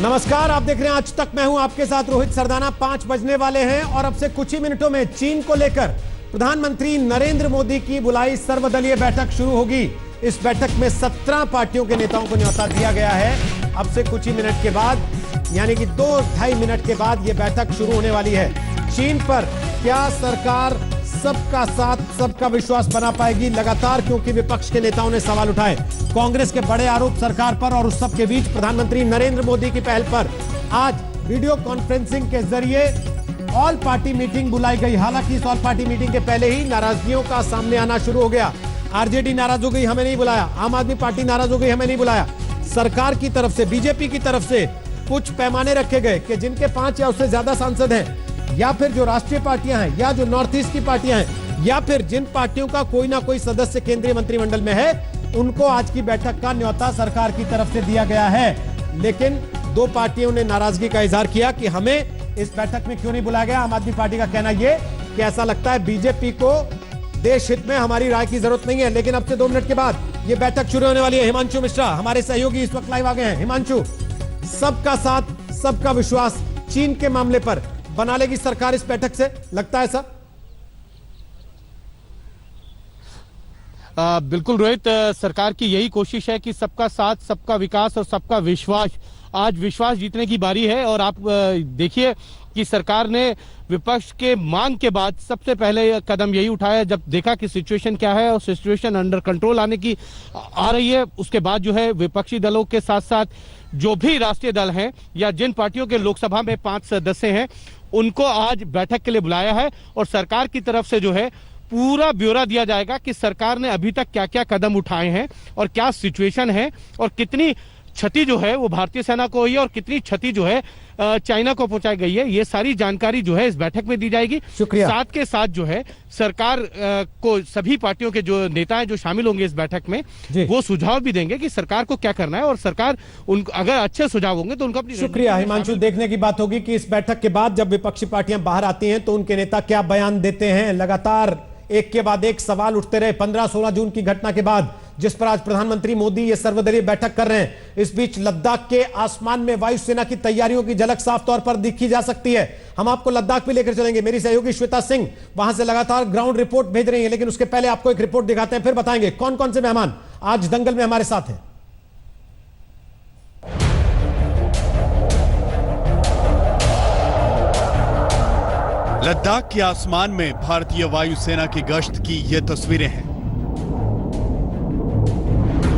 नमस्कार, आप देख रहे हैं आज तक। मैं हूं आपके साथ रोहित सरदाना। 5 बजने वाले हैं और अब से कुछ ही मिनटों में चीन को लेकर प्रधानमंत्री नरेंद्र मोदी की बुलाई सर्वदलीय बैठक शुरू होगी। इस बैठक में 17 पार्टियों के नेताओं को न्योता दिया गया है। अब से कुछ ही मिनट के बाद, यानी कि 2-2.5 मिनट के बाद यह बैठक शुरू होने वाली है। चीन पर क्या सरकार सबका साथ सबका विश्वास बना पाएगी? लगातार क्योंकि विपक्ष के नेताओं ने सवाल उठाए। कांग्रेस के बड़े आरोप सरकार पर, और उस सब के बीच प्रधानमंत्री नरेंद्र मोदी की पहल पर आज वीडियो कॉन्फ्रेंसिंग के जरिए ऑल पार्टी मीटिंग बुलाई गई। हालांकि इस ऑल पार्टी मीटिंग के पहले ही नाराजगियों का सामने आना शुरू हो गया। आरजेडी नाराज हो गई, हमें नहीं बुलाया। आम आदमी पार्टी नाराज हो गई, हमें नहीं बुलाया। सरकार की तरफ से, बीजेपी की तरफ से कुछ पैमाने रखे गए कि जिनके 5 या उससे ज्यादा सांसद हैं, या फिर जो राष्ट्रीय पार्टियां हैं, या जो नॉर्थ ईस्ट की पार्टियां हैं, या फिर जिन पार्टियों का कोई ना कोई सदस्य केंद्रीय मंत्रिमंडल में है, उनको आज की बैठक का न्योता सरकार की तरफ से दिया गया है। लेकिन 2 पार्टियों ने नाराजगी का इजहार किया कि हमें इस बैठक में क्यों नहीं बुलाया गया। आम आदमी पार्टी का कहना यह कि ऐसा लगता है बीजेपी को देश हित में हमारी राय की जरूरत नहीं है। लेकिन अब से 2 मिनट के बाद यह बैठक शुरू होने वाली है। हिमांशु मिश्रा हमारे सहयोगी इस वक्त लाइव आ गए हैं। हिमांशु, सबका साथ सबका विश्वास चीन के मामले पर बना लेगी सरकार इस बैठक से, लगता है ऐसा? बिल्कुल रोहित, सरकार की यही कोशिश है कि सबका साथ सबका विकास और सबका विश्वास। आज विश्वास जीतने की बारी है और आप देखिए कि सरकार ने विपक्ष के मांग के बाद सबसे पहले कदम यही उठाया। जब देखा कि सिचुएशन क्या है और सिचुएशन अंडर कंट्रोल आने की आ रही है, उसके बाद जो है विपक्षी दलों के साथ साथ जो भी राष्ट्रीय दल हैं या जिन पार्टियों के लोकसभा में 5 सदस्य हैं, उनको आज बैठक के लिए बुलाया है। और सरकार की तरफ से जो है पूरा ब्यौरा दिया जाएगा कि सरकार ने अभी तक क्या क्या कदम उठाए हैं और क्या सिचुएशन है और कितनी क्षति जो है वो भारतीय सेना को हुई है और कितनी क्षति जो है चाइना को पहुंचाई गई है। ये सारी जानकारी जो है इस बैठक में दी जाएगी। साथ के साथ जो है सरकार को सभी पार्टियों के जो नेता हैं जो शामिल होंगे इस बैठक में, वो सुझाव भी देंगे कि सरकार को क्या करना है और सरकार उनको अगर अच्छे सुझाव होंगे तो उनको अपनी। शुक्रिया हिमांशु। देखने की बात होगी कि इस बैठक के बाद जब विपक्षी पार्टियां बाहर आती हैं तो उनके नेता क्या बयान देते हैं। लगातार एक के बाद एक सवाल उठते रहे 15-16 जून की घटना के बाद, जिस पर आज प्रधानमंत्री मोदी ये सर्वदलीय बैठक कर रहे हैं। इस बीच लद्दाख के आसमान में वायुसेना की तैयारियों की झलक साफ तौर पर दिखी जा सकती है। हम आपको लद्दाख भी लेकर चलेंगे। मेरी सहयोगी श्वेता सिंह वहां से लगातार ग्राउंड रिपोर्ट भेज रही है। लेकिन उसके पहले आपको एक रिपोर्ट दिखाते हैं, फिर बताएंगे कौन कौन से मेहमान आज दंगल में हमारे साथ हैं। लद्दाख के आसमान में भारतीय वायुसेना की गश्त की ये तस्वीरें हैं।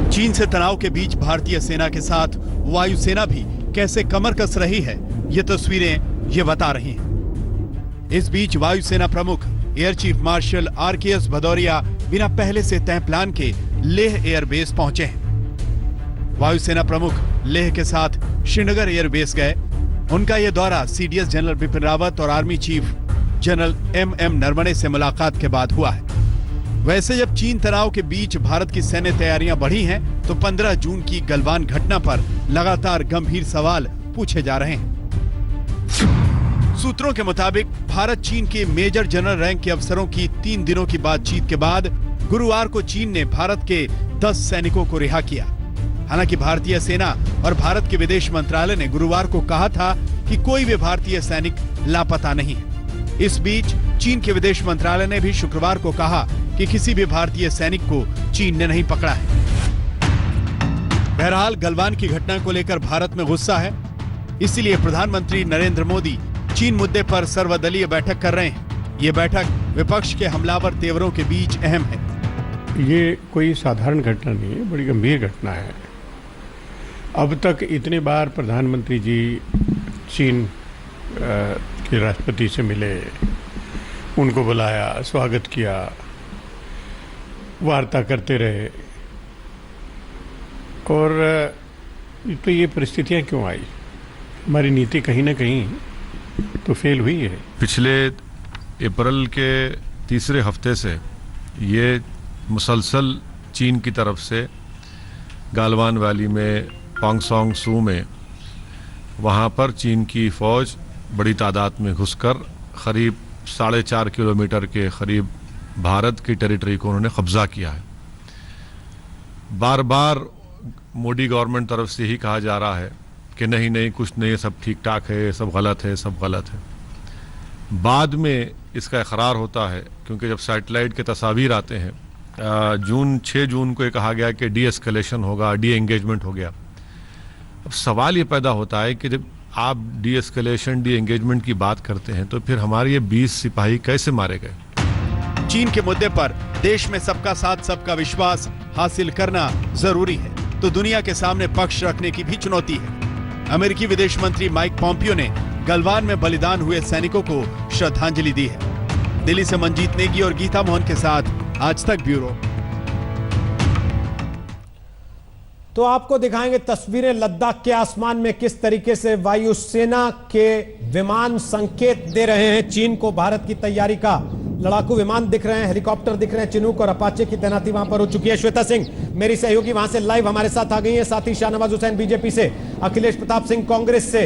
चीन से तनाव के बीच भारतीय सेना के साथ वायुसेना भी कैसे कमर कस रही है, ये तस्वीरें ये बता रही हैं। इस बीच वायुसेना प्रमुख air chief marshal RKS Bhadauria बिना पहले से तय प्लान के लेह एयरबेस पहुंचे हैं। वायुसेना प्रमुख लेह के साथ श्रीनगर एयरबेस गए। उनका यह दौरा सीडीएस जनरल बिपिन रावत और army chief general MM Naravane से मुलाकात के बाद हुआ है। वैसे जब चीन तनाव के बीच भारत की सैन्य तैयारियां बढ़ी हैं, तो 15 जून की गलवान घटना पर लगातार गंभीर सवाल पूछे जा रहे हैं। सूत्रों के मुताबिक भारत चीन के मेजर जनरल रैंक के अफसरों की 3 दिनों की बातचीत के बाद गुरुवार को चीन ने भारत के 10 सैनिकों को रिहा किया। हालांकि भारतीय सेना और भारत के विदेश मंत्रालय ने गुरुवार को कहा था कि कोई भी भारतीय सैनिक लापता नहीं है। इस बीच चीन के विदेश मंत्रालय ने भी शुक्रवार को कहा कि किसी भी भारतीय सैनिक को चीन ने नहीं पकड़ा है। बहरहाल गलवान की घटना को लेकर भारत में गुस्सा है, इसलिए प्रधानमंत्री नरेंद्र मोदी चीन मुद्दे पर सर्वदलीय बैठक कर रहे हैं। ये बैठक विपक्ष के हमलावर तेवरों के बीच अहम है। ये कोई साधारण घटना नहीं है, बड़ी गंभीर घटना है। अब तक इतने बार प्रधानमंत्री जी चीन के राष्ट्रपति से मिले, उनको बुलाया, स्वागत किया, वार्ता करते रहे, और तो ये परिस्थितियां क्यों आई? हमारी नीति कहीं ना कहीं तो फेल हुई है। पिछले अप्रैल के तीसरे हफ्ते से ये मुसलसल चीन की तरफ से गालवान वैली में, पांगसोंग सू में, वहाँ पर चीन की फौज बड़ी तादाद में घुसकर करीब 4.5 किलोमीटर के करीब भारत की टेरिटरी को उन्होंने कब्जा किया है। बार बार मोदी गवर्नमेंट तरफ से ही कहा जा रहा है कि नहीं नहीं कुछ नहीं, सब ठीक ठाक है, सब गलत है, सब गलत है। बाद में इसका इकरार होता है, क्योंकि जब सैटेलाइट के तस्वीर आते हैं 6 जून को ये कहा गया कि डी एस्केलेशन होगा, डी एंगेजमेंट हो गया। अब सवाल ये पैदा होता है कि जब आप डी एस्केलेशन, डी एंगेजमेंट की बात करते हैं तो फिर हमारे ये 20 सिपाही कैसे मारे गए? चीन के मुद्दे पर देश में सबका साथ सबका विश्वास हासिल करना जरूरी है, तो दुनिया के सामने पक्ष रखने की भी चुनौती है। अमेरिकी विदेश मंत्री माइक पॉम्पियो ने गलवान में बलिदान हुए सैनिकों को श्रद्धांजलि दी है। दिल्ली से मंजीत नेगी और गीता मोहन के साथ आज तक ब्यूरो। तो आपको दिखाएंगे तस्वीरें लद्दाख के आसमान में किस तरीके से वायुसेना के विमान संकेत दे रहे हैं चीन को भारत की तैयारी का। लड़ाकू विमान दिख रहे हैं, हेलीकॉप्टर दिख रहे हैं, चिनूक और अपाचे की तैनाती वहां पर हो चुकी है। श्वेता सिंह मेरी सहयोगी वहां से लाइव हमारे साथ आ गई है, साथ ही शाहनवाज हुसैन बीजेपी से, अखिलेश प्रताप सिंह कांग्रेस से,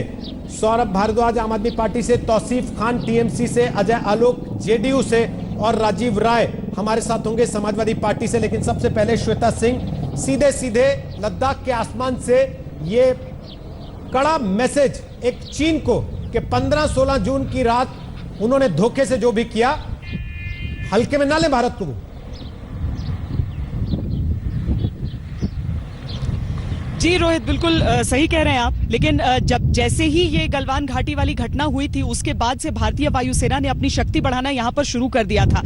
सौरभ भारद्वाज आम आदमी पार्टी से, तौसीफ खान टीएमसी से, अजय आलोक जेडीयू से और राजीव राय हमारे साथ होंगे समाजवादी पार्टी से। लेकिन सबसे पहले श्वेता सिंह, सीधे सीधे लद्दाख के आसमान से ये कड़ा मैसेज एक चीन को कि 15-16 जून की रात उन्होंने धोखे से जो भी किया हल्के में ना ले भारत को। जी रोहित, बिल्कुल सही कह रहे हैं आप। लेकिन जब जैसे ही ये गलवान घाटी वाली घटना हुई थी उसके बाद से भारतीय वायुसेना ने अपनी शक्ति बढ़ाना यहाँ पर शुरू कर दिया था।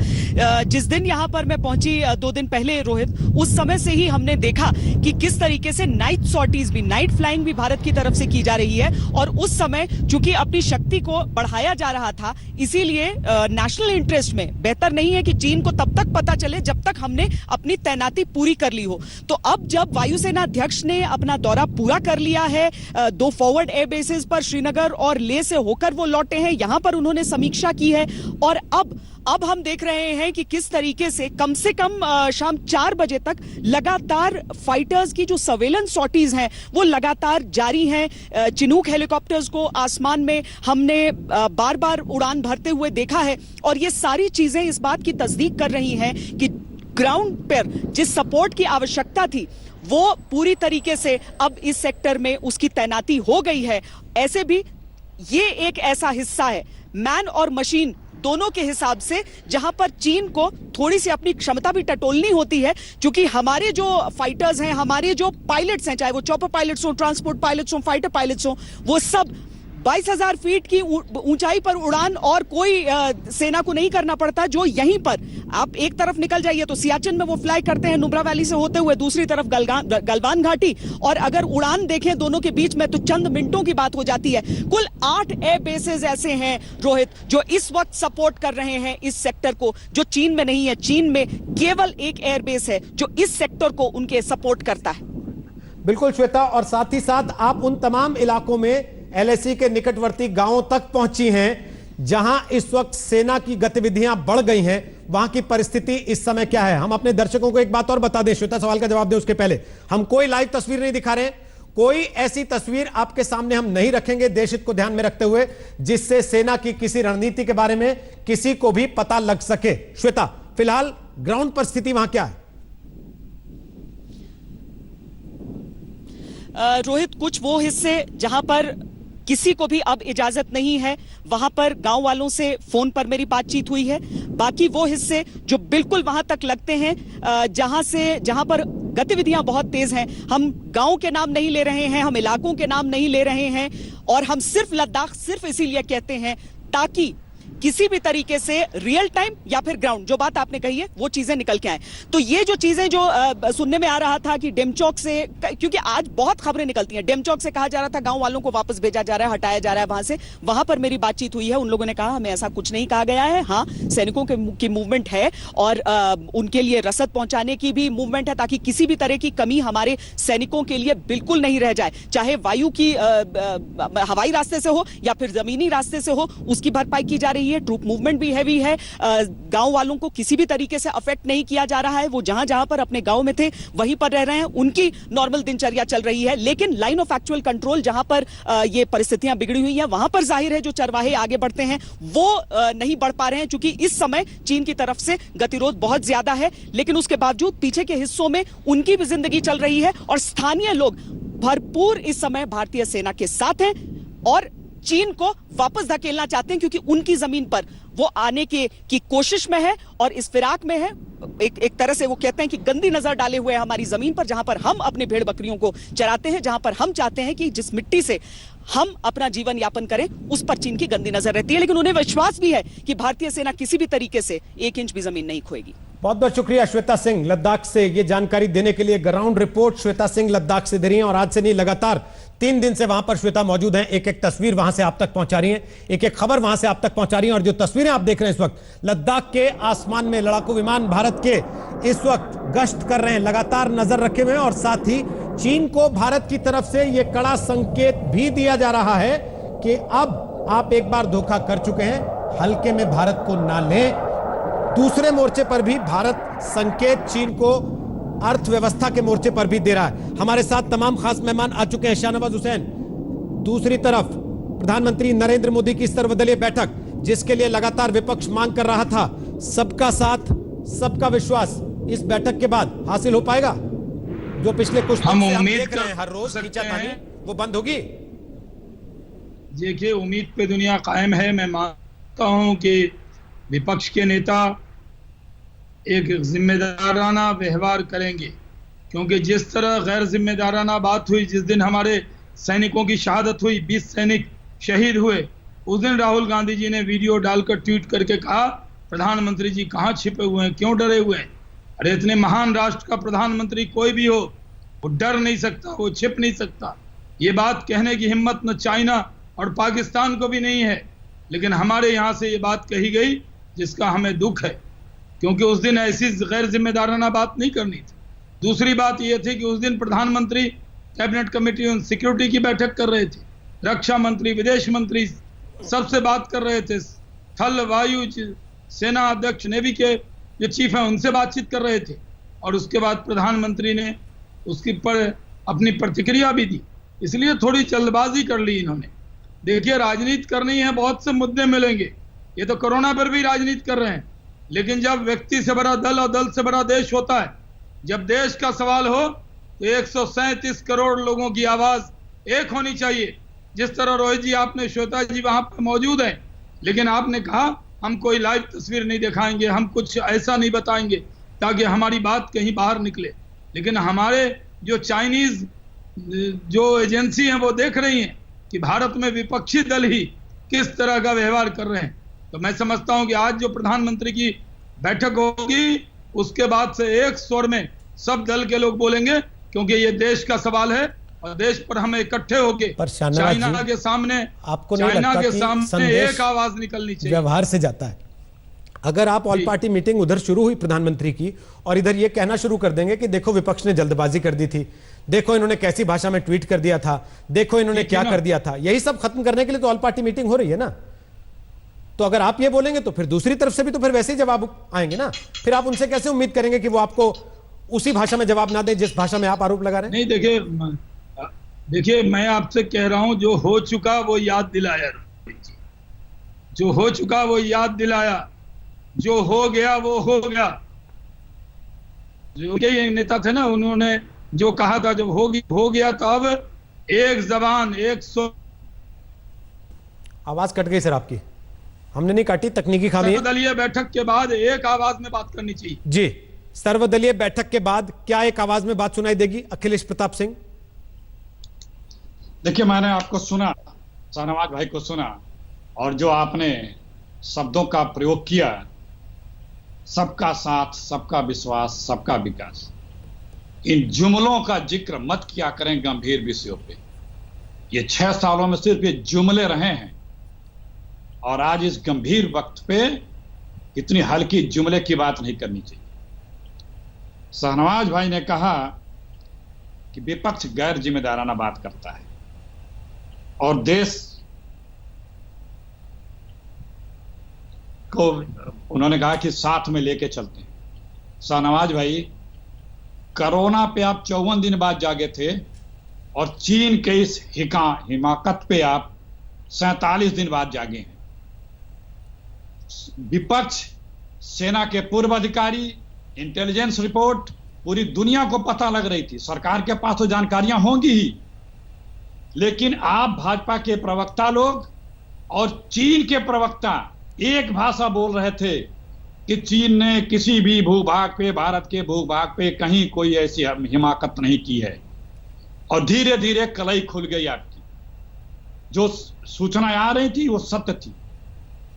जिस दिन यहाँ पर मैं पहुंची 2 दिन पहले रोहित, उस समय से ही हमने देखा कि किस तरीके से नाइट सॉर्टीज भी, नाइट फ्लाइंग भी भारत की तरफ से की जा रही है। और उस समय चूंकि अपनी शक्ति को बढ़ाया जा रहा था, इसीलिए नेशनल इंटरेस्ट में बेहतर नहीं है कि चीन को तब तक पता चले जब तक हमने अपनी तैनाती पूरी कर ली हो। तो अब जब वायुसेना अध्यक्ष ने अपना दौरा पूरा कर लिया है, 2 फॉरवर्ड एयर बेसेस पर श्रीनगर और लेह से होकर वो लौटे हैं, यहां पर उन्होंने समीक्षा की है। और अब हम देख रहे हैं कि किस तरीके से कम शाम 4 बजे तक लगातार फाइटर्स की जो सर्वेलेंस सॉर्टीज हैं वो लगातार जारी हैं। चिनूक हेलीकॉप्टर्स को आसमान में हमने बार बार उड़ान भरते हुए देखा है और ये सारी चीजें इस बात की तस्दीक कर रही हैं कि ग्राउंड पर जिस सपोर्ट की आवश्यकता थी वो पूरी तरीके से अब इस सेक्टर में उसकी तैनाती हो गई है। ऐसे भी ये एक ऐसा हिस्सा है मैन और मशीन दोनों के हिसाब से जहां पर चीन को थोड़ी सी अपनी क्षमता भी टटोलनी होती है, क्योंकि हमारे जो फाइटर्स हैं, हमारे जो पायलट्स हैं, चाहे वो चॉपर पायलट्स हो, ट्रांसपोर्ट पायलट्स हो, फाइटर पायलट्स हो, वो सब 22,000 फीट की ऊंचाई पर उड़ान और कोई सेना को नहीं करना पड़ता। जो यहीं पर आप एक तरफ निकल जाइए तो सियाचिन में वो फ्लाई करते हैं नुब्रा वैली से होते हुए, दूसरी तरफ गलवान घाटी, और अगर उड़ान देखें दोनों के बीच में तो चंद मिनटों की बात हो जाती है। कुल 8 एयर बेसेस ऐसे हैं रोहित जो इस वक्त सपोर्ट कर रहे हैं इस सेक्टर को, जो चीन में नहीं है। चीन में केवल एक एयर बेस है जो इस सेक्टर को उनके सपोर्ट करता है। बिल्कुल श्वेता, और साथ ही साथ आप उन तमाम इलाकों में एलएसी के निकटवर्ती गांवों तक पहुंची हैं जहां इस वक्त सेना की गतिविधियां बढ़ गई हैं। वहां की परिस्थिति इस समय क्या है? हम अपने दर्शकों को एक बात और बता दें, श्वेता सवाल का जवाब दें उसके पहले, हम कोई लाइव तस्वीर नहीं दिखा रहे हैं, कोई ऐसी तस्वीर आपके सामने हम नहीं रखेंगे देश हित को ध्यान में रखते हुए जिससे सेना की किसी रणनीति के बारे में किसी को भी पता लग सके। श्वेता, फिलहाल ग्राउंड पर स्थिति वहां क्या है? रोहित, कुछ वो हिस्से जहां पर किसी को भी अब इजाजत नहीं है, वहां पर गांव वालों से फोन पर मेरी बातचीत हुई है। बाकी वो हिस्से जो बिल्कुल वहां तक लगते हैं जहां पर गतिविधियां बहुत तेज हैं, हम गांव के नाम नहीं ले रहे हैं, हम इलाकों के नाम नहीं ले रहे हैं, और हम सिर्फ लद्दाख सिर्फ इसीलिए कहते हैं ताकि किसी भी तरीके से रियल टाइम या फिर ग्राउंड, जो बात आपने कही है, वो चीजें निकल के आए। तो ये जो चीजें जो सुनने में आ रहा था कि डेमचौक से, क्योंकि आज बहुत खबरें निकलती हैं, डेमचौक से कहा जा रहा था गांव वालों को वापस भेजा जा रहा है, हटाया जा रहा है वहां से, वहां पर मेरी बातचीत हुई है। उन लोगों ने कहा हमें ऐसा कुछ नहीं कहा गया है। हाँ, सैनिकों की मूवमेंट है और उनके लिए रसद पहुंचाने की भी मूवमेंट है ताकि किसी भी तरह की कमी हमारे सैनिकों के लिए बिल्कुल नहीं रह जाए, चाहे वायु की हवाई रास्ते से हो या फिर जमीनी रास्ते से हो, उसकी भरपाई की जा रही है। ट्रूप मूवमेंट भी हैवी है, गांव वालों को किसी भी तरीके से अफेक्ट नहीं किया जा रहा है। वो जहां जहां पर अपने गांव में थे वहीं पर रह रहे हैं, उनकी नॉर्मल दिनचर्या चल रही है। लेकिन लाइन ऑफ एक्चुअल कंट्रोल जहां पर ये परिस्थितियां बिगड़ी हुई हैं, वहां पर जाहिर है जो चरवाहे आगे बढ़ते हैं वो नहीं बढ़ पा रहे हैं, क्योंकि इस समय चीन की तरफ से गतिरोध बहुत ज्यादा है। लेकिन उसके बावजूद पीछे के हिस्सों में उनकी भी जिंदगी चल रही है और स्थानीय लोग भरपूर इस समय भारतीय सेना के साथ हैं और चीन को वापस धकेलना चाहते हैं, क्योंकि उनकी जमीन पर वो आने की कोशिश में है और इस फिराक में है। एक तरह से वो कहते हैं कि गंदी नजर डाले हुए है हमारी जमीन पर, जहां पर हम अपने भेड़ बकरियों को चराते हैं, जहां पर हम चाहते हैं कि जिस मिट्टी से हम अपना जीवन यापन करें उस पर चीन की गंदी नजर रहती है। लेकिन उन्हें विश्वास भी है कि भारतीय सेना किसी भी तरीके से 1 इंच भी जमीन नहीं खोएगी। बहुत बहुत शुक्रिया श्वेता सिंह लद्दाख से ये जानकारी देने के लिए। ग्राउंड रिपोर्ट श्वेता सिंह लद्दाख से दे रही हैं और आज से नहीं लगातार 3 दिन से वहां पर श्वेता मौजूद हैं। एक एक तस्वीर वहां से आप तक पहुंचा रही हैं, एक एक खबर वहां से आप तक पहुंचा रही हैं। और जो तस्वीरें आप देख रहे हैं इस वक्त लद्दाख के आसमान में लड़ाकू विमान भारत के इस वक्त गश्त कर रहे हैं, लगातार नजर रखे हुए हैं। और साथ ही चीन को भारत की तरफ से यह कड़ा संकेत भी दिया जा रहा है कि अब आप एक बार धोखा कर चुके हैं, हल्के में भारत को ना लें। दूसरे मोर्चे पर भी भारत संकेत चीन को अर्थव्यवस्था के मोर्चे पर भी दे रहा है। हमारे साथ तमाम खास मेहमान आ चुके हैं। शाहनवाज हुसैन, दूसरी तरफ प्रधानमंत्री नरेंद्र मोदी की सर्वदलीय बैठक जिसके लिए लगातार विपक्ष मांग कर रहा था, सबका साथ सबका विश्वास इस बैठक के बाद हासिल हो पाएगा? जो पिछले कुछ दिन से हम देख रहे हैं हर रोज खींचातानी, वो बंद होगी? देखिए, उम्मीद पे दुनिया कायम है। मैं मानता हूं कि विपक्ष के नेता एक जिम्मेदाराना व्यवहार करेंगे, क्योंकि जिस तरह गैर जिम्मेदाराना बात हुई जिस दिन हमारे सैनिकों की शहादत हुई, 20 सैनिक शहीद हुए, उस दिन राहुल गांधी जी ने वीडियो डालकर ट्वीट करके कहा प्रधानमंत्री जी कहाँ छिपे हुए हैं, क्यों डरे हुए हैं? अरे इतने महान राष्ट्र का प्रधानमंत्री कोई भी हो, वो डर नहीं सकता, वो छिप नहीं सकता। ये बात कहने की हिम्मत न चाइना और पाकिस्तान को भी नहीं है, लेकिन हमारे यहाँ से ये बात कही गई जिसका हमें दुख है, क्योंकि उस दिन ऐसी गैर जिम्मेदाराना बात नहीं करनी थी। दूसरी बात यह थी कि उस दिन प्रधानमंत्री कैबिनेट कमेटी ऑन सिक्योरिटी की बैठक कर रहे थे, रक्षा मंत्री, विदेश मंत्री सबसे बात कर रहे थे, थल वायु सेना अध्यक्ष नेवी के जो चीफ हैं उनसे बातचीत कर रहे थे, और उसके बाद प्रधानमंत्री ने उसकी पर अपनी प्रतिक्रिया भी दी। इसलिए थोड़ी जल्दबाजी कर ली इन्होंने। देखिए, राजनीति करनी है, बहुत से मुद्दे मिलेंगे, ये तो कोरोना पर भी राजनीति कर रहे हैं, लेकिन जब व्यक्ति से बड़ा दल और दल से बड़ा देश होता है, जब देश का सवाल हो तो 137 करोड़ लोगों की आवाज एक होनी चाहिए। जिस तरह रोहित जी, आपने, श्वेता जी वहां पर मौजूद हैं, लेकिन आपने कहा हम कोई लाइव तस्वीर नहीं दिखाएंगे, हम कुछ ऐसा नहीं बताएंगे ताकि हमारी बात कहीं बाहर निकले। लेकिन हमारे जो चाइनीज जो एजेंसी हैं वो देख रही हैं कि भारत में विपक्षी दल ही किस तरह का व्यवहार कर रहे हैं। तो मैं समझता हूं कि आज जो प्रधानमंत्री की बैठक होगी उसके बाद से एक स्वर में सब दल के लोग बोलेंगे, क्योंकि ये देश का सवाल है और देश पर हमें इकट्ठे होकर चाइना के सामने, आपको नहीं लगता कि संदेश एक आवाज निकलनी चाहिए? व्यवहार से जाता है। अगर आप ऑल पार्टी मीटिंग उधर शुरू हुई प्रधानमंत्री की और इधर ये कहना शुरू कर देंगे कि देखो विपक्ष ने जल्दबाजी कर दी थी, देखो इन्होंने कैसी भाषा में ट्वीट कर दिया था, देखो इन्होंने क्या कर दिया था, यही सब खत्म करने के लिए तो ऑल पार्टी मीटिंग हो रही है ना। तो अगर आप ये बोलेंगे तो फिर दूसरी तरफ से भी तो फिर वैसे ही जवाब आएंगे ना। फिर आप उनसे कैसे उम्मीद करेंगे कि वो आपको उसी भाषा में जवाब ना दें जिस भाषा में आप आरोप लगा रहे हैं? नहीं, देखिए मैं आपसे कह रहा हूं, जो हो चुका वो याद दिलाया, जो हो चुका वो याद दिलाया, जो हो गया वो हो गया। जो के नेता थे ना, उन्होंने जो कहा था जब हो गया तो अब एक जबान, एक सो। आवाज कट गई सर आपकी, हमने नहीं काटी, तकनीकी खामी है। सर्वदलीय बैठक के बाद एक आवाज में बात करनी चाहिए। जी, सर्वदलीय बैठक के बाद क्या एक आवाज में बात सुनाई देगी? अखिलेश प्रताप सिंह। देखिए, मैंने आपको सुना, शाहनवाज भाई को सुना, और जो आपने शब्दों का प्रयोग किया, सबका साथ, सबका विश्वास, सबका विकास, इन जुमलों का जिक्र मत किया करें गंभीर विषयों पे। ये 6 सालों में सिर्फ ये जुमले रहे हैं, और आज इस गंभीर वक्त पे इतनी हल्की जुमले की बात नहीं करनी चाहिए। शाहनवाज भाई ने कहा कि विपक्ष गैर जिम्मेदाराना बात करता है और देश को उन्होंने कहा कि साथ में लेके चलते हैं। शाहनवाज भाई, कोरोना पे आप 54 दिन बाद जागे थे और चीन के इस हिमाकत पे आप 47 दिन बाद जागे हैं। विपक्ष, सेना के पूर्व अधिकारी, इंटेलिजेंस रिपोर्ट पूरी दुनिया को पता लग रही थी, सरकार के पास तो जानकारियां होंगी ही, लेकिन आप भाजपा के प्रवक्ता लोग और चीन के प्रवक्ता एक भाषा बोल रहे थे कि चीन ने किसी भी भूभाग पे, भारत के भूभाग पे कहीं कोई ऐसी हिमाकत नहीं की है। और धीरे धीरे कलई खुल गई आपकी। जो सूचनाएं आ रही थी वो सत्य थी।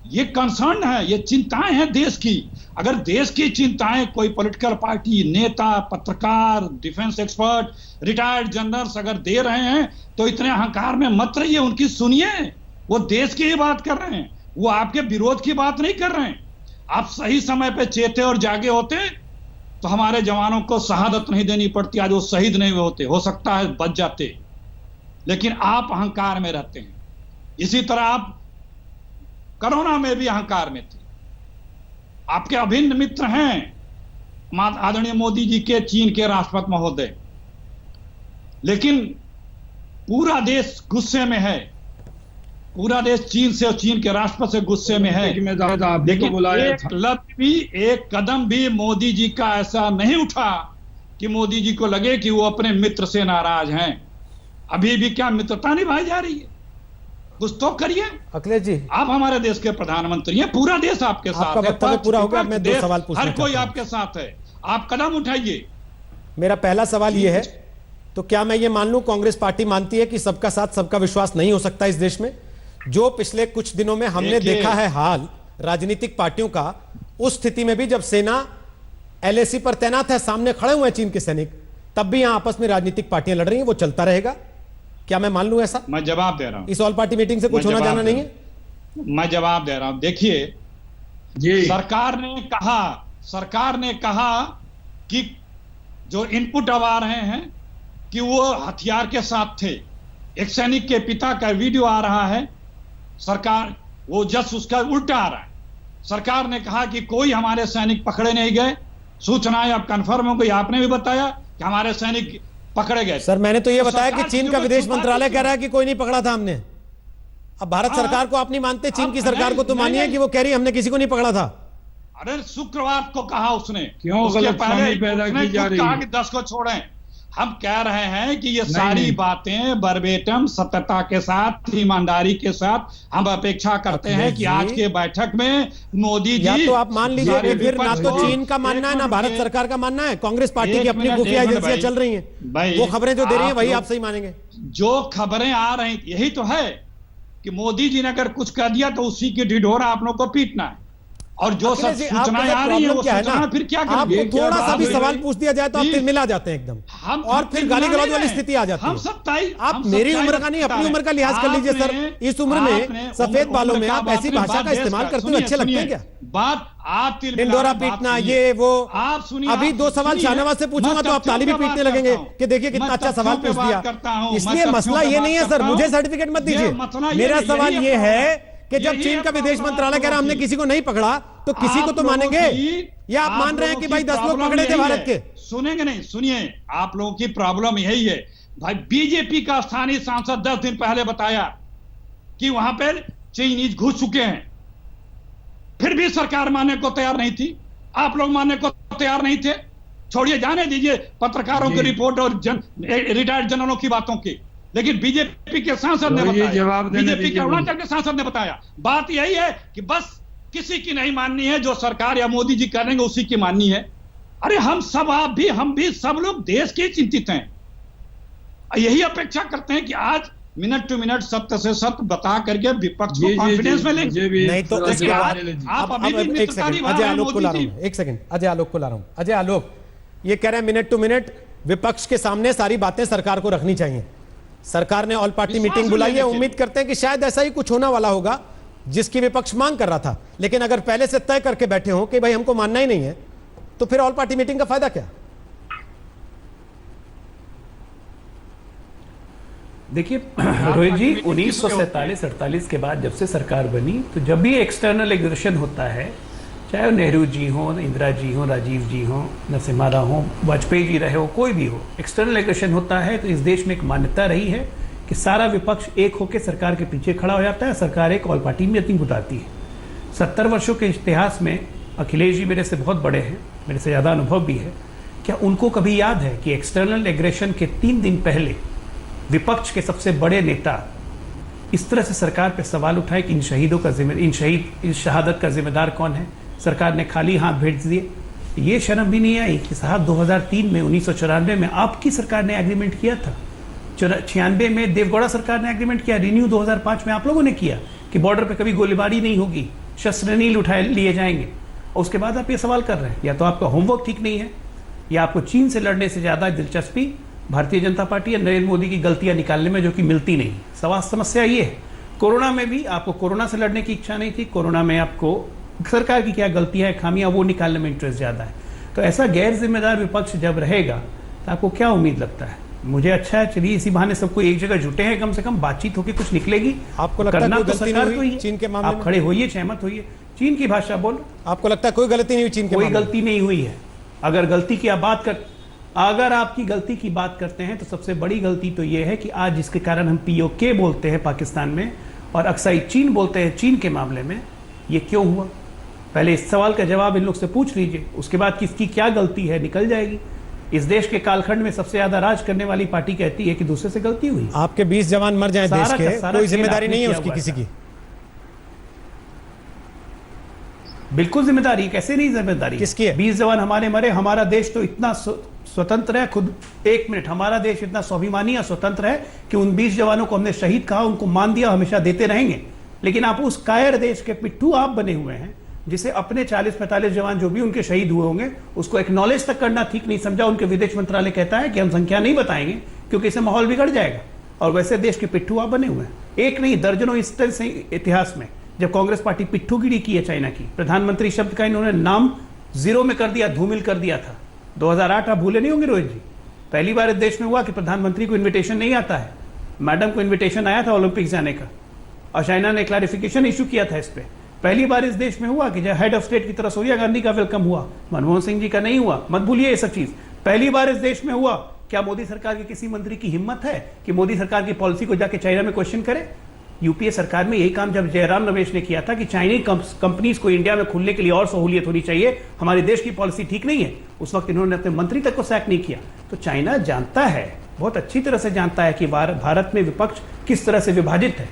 ये कंसर्न है, ये चिंताएं हैं देश की। अगर देश की चिंताएं कोई पॉलिटिकल पार्टी, नेता, पत्रकार, डिफेंस एक्सपर्ट, रिटायर्ड जनरल्स अगर दे रहे हैं तो इतने अहंकार में मत रहिए, उनकी सुनिए। वो देश की ही बात कर रहे हैं, वो आपके विरोध की बात नहीं कर रहे हैं। आप सही समय पे चेते और जागे होते तो हमारे जवानों को शहादत नहीं देनी पड़ती, आज वो शहीद नहीं होते, हो सकता है बच जाते। लेकिन आप अहंकार में रहते हैं। इसी तरह आप कोरोना में भी अहंकार में थे। आपके अभिन्न मित्र हैं आदरणीय मोदी जी के, चीन के राष्ट्रपति महोदय। लेकिन पूरा देश गुस्से में है, पूरा देश चीन से और चीन के राष्ट्रपति से गुस्से में है। लेकिन एक लफ्ज भी, एक कदम भी मोदी जी का ऐसा नहीं उठा कि मोदी जी को लगे कि वो अपने मित्र से नाराज हैं। अभी भी क्या मित्रता निभाई जा रही है? कुछ तो करिए अखिलेश जी। आप हमारे देश के प्रधानमंत्री हैं, पूरा देश आपके साथ है। वक्तव्य पूरा हो गया। मैं दो सवाल पूछना हर कोई आपके साथ है, आप कदम उठाइए। मेरा पहला सवाल ये है, तो क्या मैं ये मान लूं कांग्रेस पार्टी मानती है कि सबका साथ सबका विश्वास नहीं हो सकता इस देश में? जो पिछले कुछ दिनों में हमने देखा है हाल राजनीतिक पार्टियों का, उस स्थिति में भी जब सेना एलएसी पर तैनात है, सामने खड़े हुए हैं चीन के सैनिक, तब भी यहां आपस में राजनीतिक पार्टियां लड़ रही हैं, वो चलता रहेगा? क्या मैं मान लूं ऐसा? मैं जवाब दे रहा हूं। इस ऑल पार्टी मीटिंग से कुछ होना जाना नहीं है? मैं जवाब दे रहा हूं। देखिए, सरकार ने कहा कि जो इनपुट अब आ रहे हैं कि वो हथियार के साथ थे। एक सैनिक के पिता का वीडियो आ रहा है, सरकार वो जस्ट उसका उल्टा आ रहा है। सरकार ने कहा कि कोई हमारे सैनिक पकड़े नहीं गए। सूचनाएं अब कंफर्म हो गई, आपने भी बताया कि हमारे सैनिक पकड़े गए। सर मैंने तो यह बताया कि चीन का विदेश मंत्रालय कह रहा है कि कोई नहीं पकड़ा था हमने। अब भारत सरकार को आप नहीं मानते, चीन की सरकार को तो मानिए कि वो कह रही है हमने किसी को नहीं पकड़ा था। अरे शुक्रवार को कहा उसने, क्यों गलतफहमी पैदा की जा रही है? 10 को छोड़ें। हम कह रहे हैं कि ये सारी बातें बरबेटम सत्यता के साथ, ईमानदारी के साथ हम अपेक्षा करते हैं कि आज के बैठक में मोदी जी, या तो आप मान लीजिए कि फिर ना तो चीन का मानना है ना भारत सरकार का मानना है, कांग्रेस पार्टी की अपनी खुफिया एजेंसियां चल रही हैं, वो खबरें जो दे रही हैं वही आप सही मानेंगे? जो खबरें आ रही यही तो है कि मोदी जी ने अगर कुछ कर दिया तो उसी की ढिढोरा आप लोग को पीटना है। और जो सब सूचनाएं आ रही है वो सूचना फिर क्या करेंगे? आपको थोड़ा सा भी सवाल पूछ दिया जाए तो आप फिर मिला जाते हैं एकदम, और फिर गाली गलौज वाली स्थिति आ जाती है। आप मेरी उम्र का नहीं, अपनी उम्र का लिहाज कर लीजिए सर। इस उम्र में सफेद बालों में आप ऐसी भाषा का इस्तेमाल करते हुए अच्छे लगते हैं क्या? बात आप ढिंढोरा पीटना, ये वो। आप सुनिए, अभी 2 सवाल शाहनवाज से पूछूंगा तो आप ताली भी पीटने लगेंगे कि देखिए कितना अच्छा सवाल पूछ दिया। इसलिए मसला ये नहीं है सर, मुझे सर्टिफिकेट मत दीजिए। मेरा सवाल ये है कि जब चीन का विदेश मंत्रालय कह रहा हमने किसी को नहीं पकड़ा, तो किसी को तो मानेंगे? या आप मान रहे हैं कि भाई 10 लोग पकड़े थे भारत के? सुनेंगे नहीं, सुनिए, आप लोगों की प्रॉब्लम यही है भाई। बीजेपी का स्थानीय सांसद 10 दिन पहले बताया कि वहां पर चाइनीज घुस चुके हैं, फिर भी सरकार मानने को तैयार नहीं थी, आप लोग मानने को तैयार नहीं थे। छोड़िए, जाने दीजिए पत्रकारों की रिपोर्ट और रिटायर्ड जनरलों की बातों की, लेकिन बीजेपी के सांसद ने बताया, बीजेपी के अरुणाचल के सांसद ने बताया। बात यही है कि बस किसी की नहीं माननी है, जो सरकार या मोदी जी करेंगे उसी की माननी है। अरे हम सब, आप भी, हम भी, सब लोग देश के चिंतित हैं। यही अपेक्षा करते हैं कि आज मिनट टू मिनट सत्य से सत्य बता करके विपक्ष को कॉन्फिडेंस में लेंगे। नहीं तो इसके बाद आप अभी भी एक सेकंड अजय आलोक को ला रहा हूं, एक सेकंड अजय आलोक को ला रहा हूं। अजय आलोक ये कह रहे हैं मिनट टू मिनट विपक्ष के सामने सारी बातें सरकार को रखनी चाहिए। सरकार ने ऑल पार्टी मीटिंग बुलाई है, उम्मीद करते हैं कि शायद ऐसा ही कुछ होने वाला होगा जिसकी विपक्ष मांग कर रहा था। लेकिन अगर पहले से तय करके बैठे हो कि भाई हमको मानना ही नहीं है, तो फिर ऑल पार्टी मीटिंग का फायदा क्या? देखिए रोहित जी, 1947-48 के बाद जब से सरकार बनी, तो जब भी एक्सटर्नल एग्रेशन होता है, चाहे वो नेहरू जी हो, इंदिरा जी हो, राजीव जी हो, नरसिम्हा राव हो, वाजपेयी जी रहे हो, कोई भी हो, एक्सटर्नल एग्रेशन होता है तो इस देश में एक मान्यता रही है कि सारा विपक्ष एक होकर सरकार के पीछे खड़ा हो जाता है, सरकार एक ऑल पार्टी मीटिंग बुलाती है। 70 वर्षों के इतिहास में अखिलेश जी मेरे से बहुत बड़े हैं, मेरे से ज़्यादा अनुभव भी है। क्या उनको कभी याद है कि एक्सटर्नल एग्रेशन के 3 दिन पहले विपक्ष के सबसे बड़े नेता इस तरह से सरकार पे सवाल उठाए कि इन शहादत का जिम्मेदार कौन है, सरकार ने खाली हाथ भेज दिए। ये शर्म भी नहीं आई कि साहब 2003 में 1994 में आपकी सरकार ने एग्रीमेंट किया था, 96 में देवगौड़ा सरकार ने एग्रीमेंट किया, रिन्यू 2005 में आप लोगों ने किया कि बॉर्डर पे कभी गोलीबारी नहीं होगी, शस्त्र नहीं उठाए लिए जाएंगे, और उसके बाद आप ये सवाल कर रहे हैं। या तो आपका होमवर्क ठीक नहीं है, या आपको चीन से लड़ने से ज्यादा दिलचस्पी भारतीय जनता पार्टी या नरेंद्र मोदी की गलतियां निकालने में, जो कि मिलती नहीं। समस्या ये है, कोरोना में भी आपको कोरोना से लड़ने की इच्छा नहीं थी, कोरोना में आपको सरकार की क्या गलतियां हैं, खामियां, वो निकालने में इंटरेस्ट ज्यादा है। तो ऐसा गैर जिम्मेदार विपक्ष जब रहेगा तो आपको क्या उम्मीद लगता है? मुझे अच्छा है, चलिए इसी बहाने सबको एक जगह जुटे हैं, कम से कम बातचीत होकर कुछ निकलेगी। आपको लगता है कोई गलती नहीं हुई चीन के मामले में? आप खड़े होइए, सहमत होइए, चीन की भाषा बोल। आपको लगता है कोई गलती नहीं हुई चीन के मामले में? कोई गलती नहीं हुई है। अगर आपकी गलती की बात करते हैं तो सबसे बड़ी गलती तो यह है कि आज जिसके कारण हम POK बोलते हैं पाकिस्तान में और अक्सर चीन बोलते हैं चीन के मामले में, ये क्यों हुआ? पहले इस सवाल का जवाब इन लोग से पूछ लीजिए, उसके बाद किसकी क्या गलती है निकल जाएगी। इस देश के कालखंड में सबसे ज्यादा राज करने वाली पार्टी कहती है कि दूसरे से गलती हुई। आपके 20 जवान मर जाएं देश के, कोई जिम्मेदारी नहीं है उसकी किसी की? बिल्कुल जिम्मेदारी। कैसे नहीं जिम्मेदारी किसकी है? 20 जवान हमारे मरे। हमारा देश तो इतना स्वतंत्र है, खुद एक मिनट, हमारा देश इतना स्वाभिमानी या स्वतंत्र है कि उन 20 जवानों को हमने शहीद कहा, उनको मान दिया, हमेशा देते रहेंगे। लेकिन आप उस कायर देश के पिट्ठू आप बने हुए हैं, जिसे अपने 40-45 जवान जो भी उनके शहीद हुए होंगे उसको एक्नॉलेज तक करना ठीक नहीं समझा। उनके विदेश मंत्रालय कहता है कि हम संख्या नहीं बताएंगे क्योंकि इससे माहौल बिगड़ जाएगा, और वैसे देश के पिट्ठू आप बने हुए हैं। एक नहीं, दर्जनों इस तरह से इतिहास में जब कांग्रेस पार्टी पिट्ठूगिरी की है चाइना की, प्रधानमंत्री शब्द का इन्होंने नाम जीरो में कर दिया, धूमिल कर दिया था। 2008 आप भूले नहीं होंगे रोहित जी, पहली बार इस देश में हुआ कि प्रधानमंत्री को इन्विटेशन नहीं आता है। मैडम को इन्विटेशन आया था ओलंपिक जाने का, और चाइना ने क्लैरिफिकेशन इशू किया था इस पर। पहली बार इस देश में हुआ कि जब हेड ऑफ स्टेट की तरह सोनिया गांधी का वेलकम हुआ, मनमोहन सिंह जी का नहीं हुआ, मत भूलिए ये सब चीज। पहली बार इस देश में हुआ। क्या मोदी सरकार के किसी मंत्री की हिम्मत है कि मोदी सरकार की पॉलिसी को जाके चाइना में क्वेश्चन करे? यूपीए सरकार में यही काम जब जयराम रमेश ने किया था कि चाइनीज कंपनीज को इंडिया में खुलने के लिए और सहूलियत होनी चाहिए, हमारे देश की पॉलिसी ठीक नहीं है, उस वक्त इन्होंने अपने मंत्री तक को सैक नहीं किया। तो चाइना जानता है, बहुत अच्छी तरह से जानता है कि भारत में विपक्ष किस तरह से विभाजित है।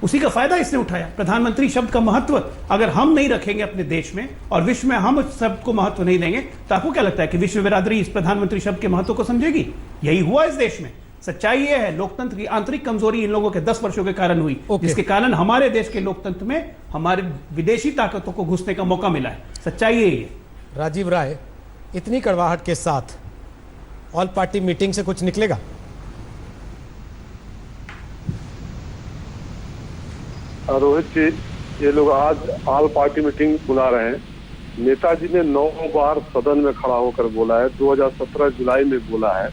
उसी का फायदा इसने उठाया। प्रधानमंत्री शब्द का महत्व अगर हम नहीं रखेंगे अपने देश में और विश्व में हम सबको महत्व नहीं देंगे, तो आपको क्या लगता है कि विश्व बिरादरी इस प्रधानमंत्री शब्द के महत्व को समझेगी? यही हुआ इस देश में। सच्चाई यह है, लोकतंत्र की आंतरिक कमजोरी इन लोगों के 10 वर्षों के कारण हुई, जिसके कारण हमारे देश के लोकतंत्र में हमारे विदेशी ताकतों को घुसने का मौका मिला है। सच्चाई यही है। राजीव राय, इतनी कड़वाहट के साथ ऑल पार्टी मीटिंग से कुछ निकलेगा? रोहित जी, ये लोग आज ऑल पार्टी मीटिंग बुला रहे हैं। नेताजी ने 9 बार सदन में खड़ा होकर बोला है, 2017 जुलाई में बोला है।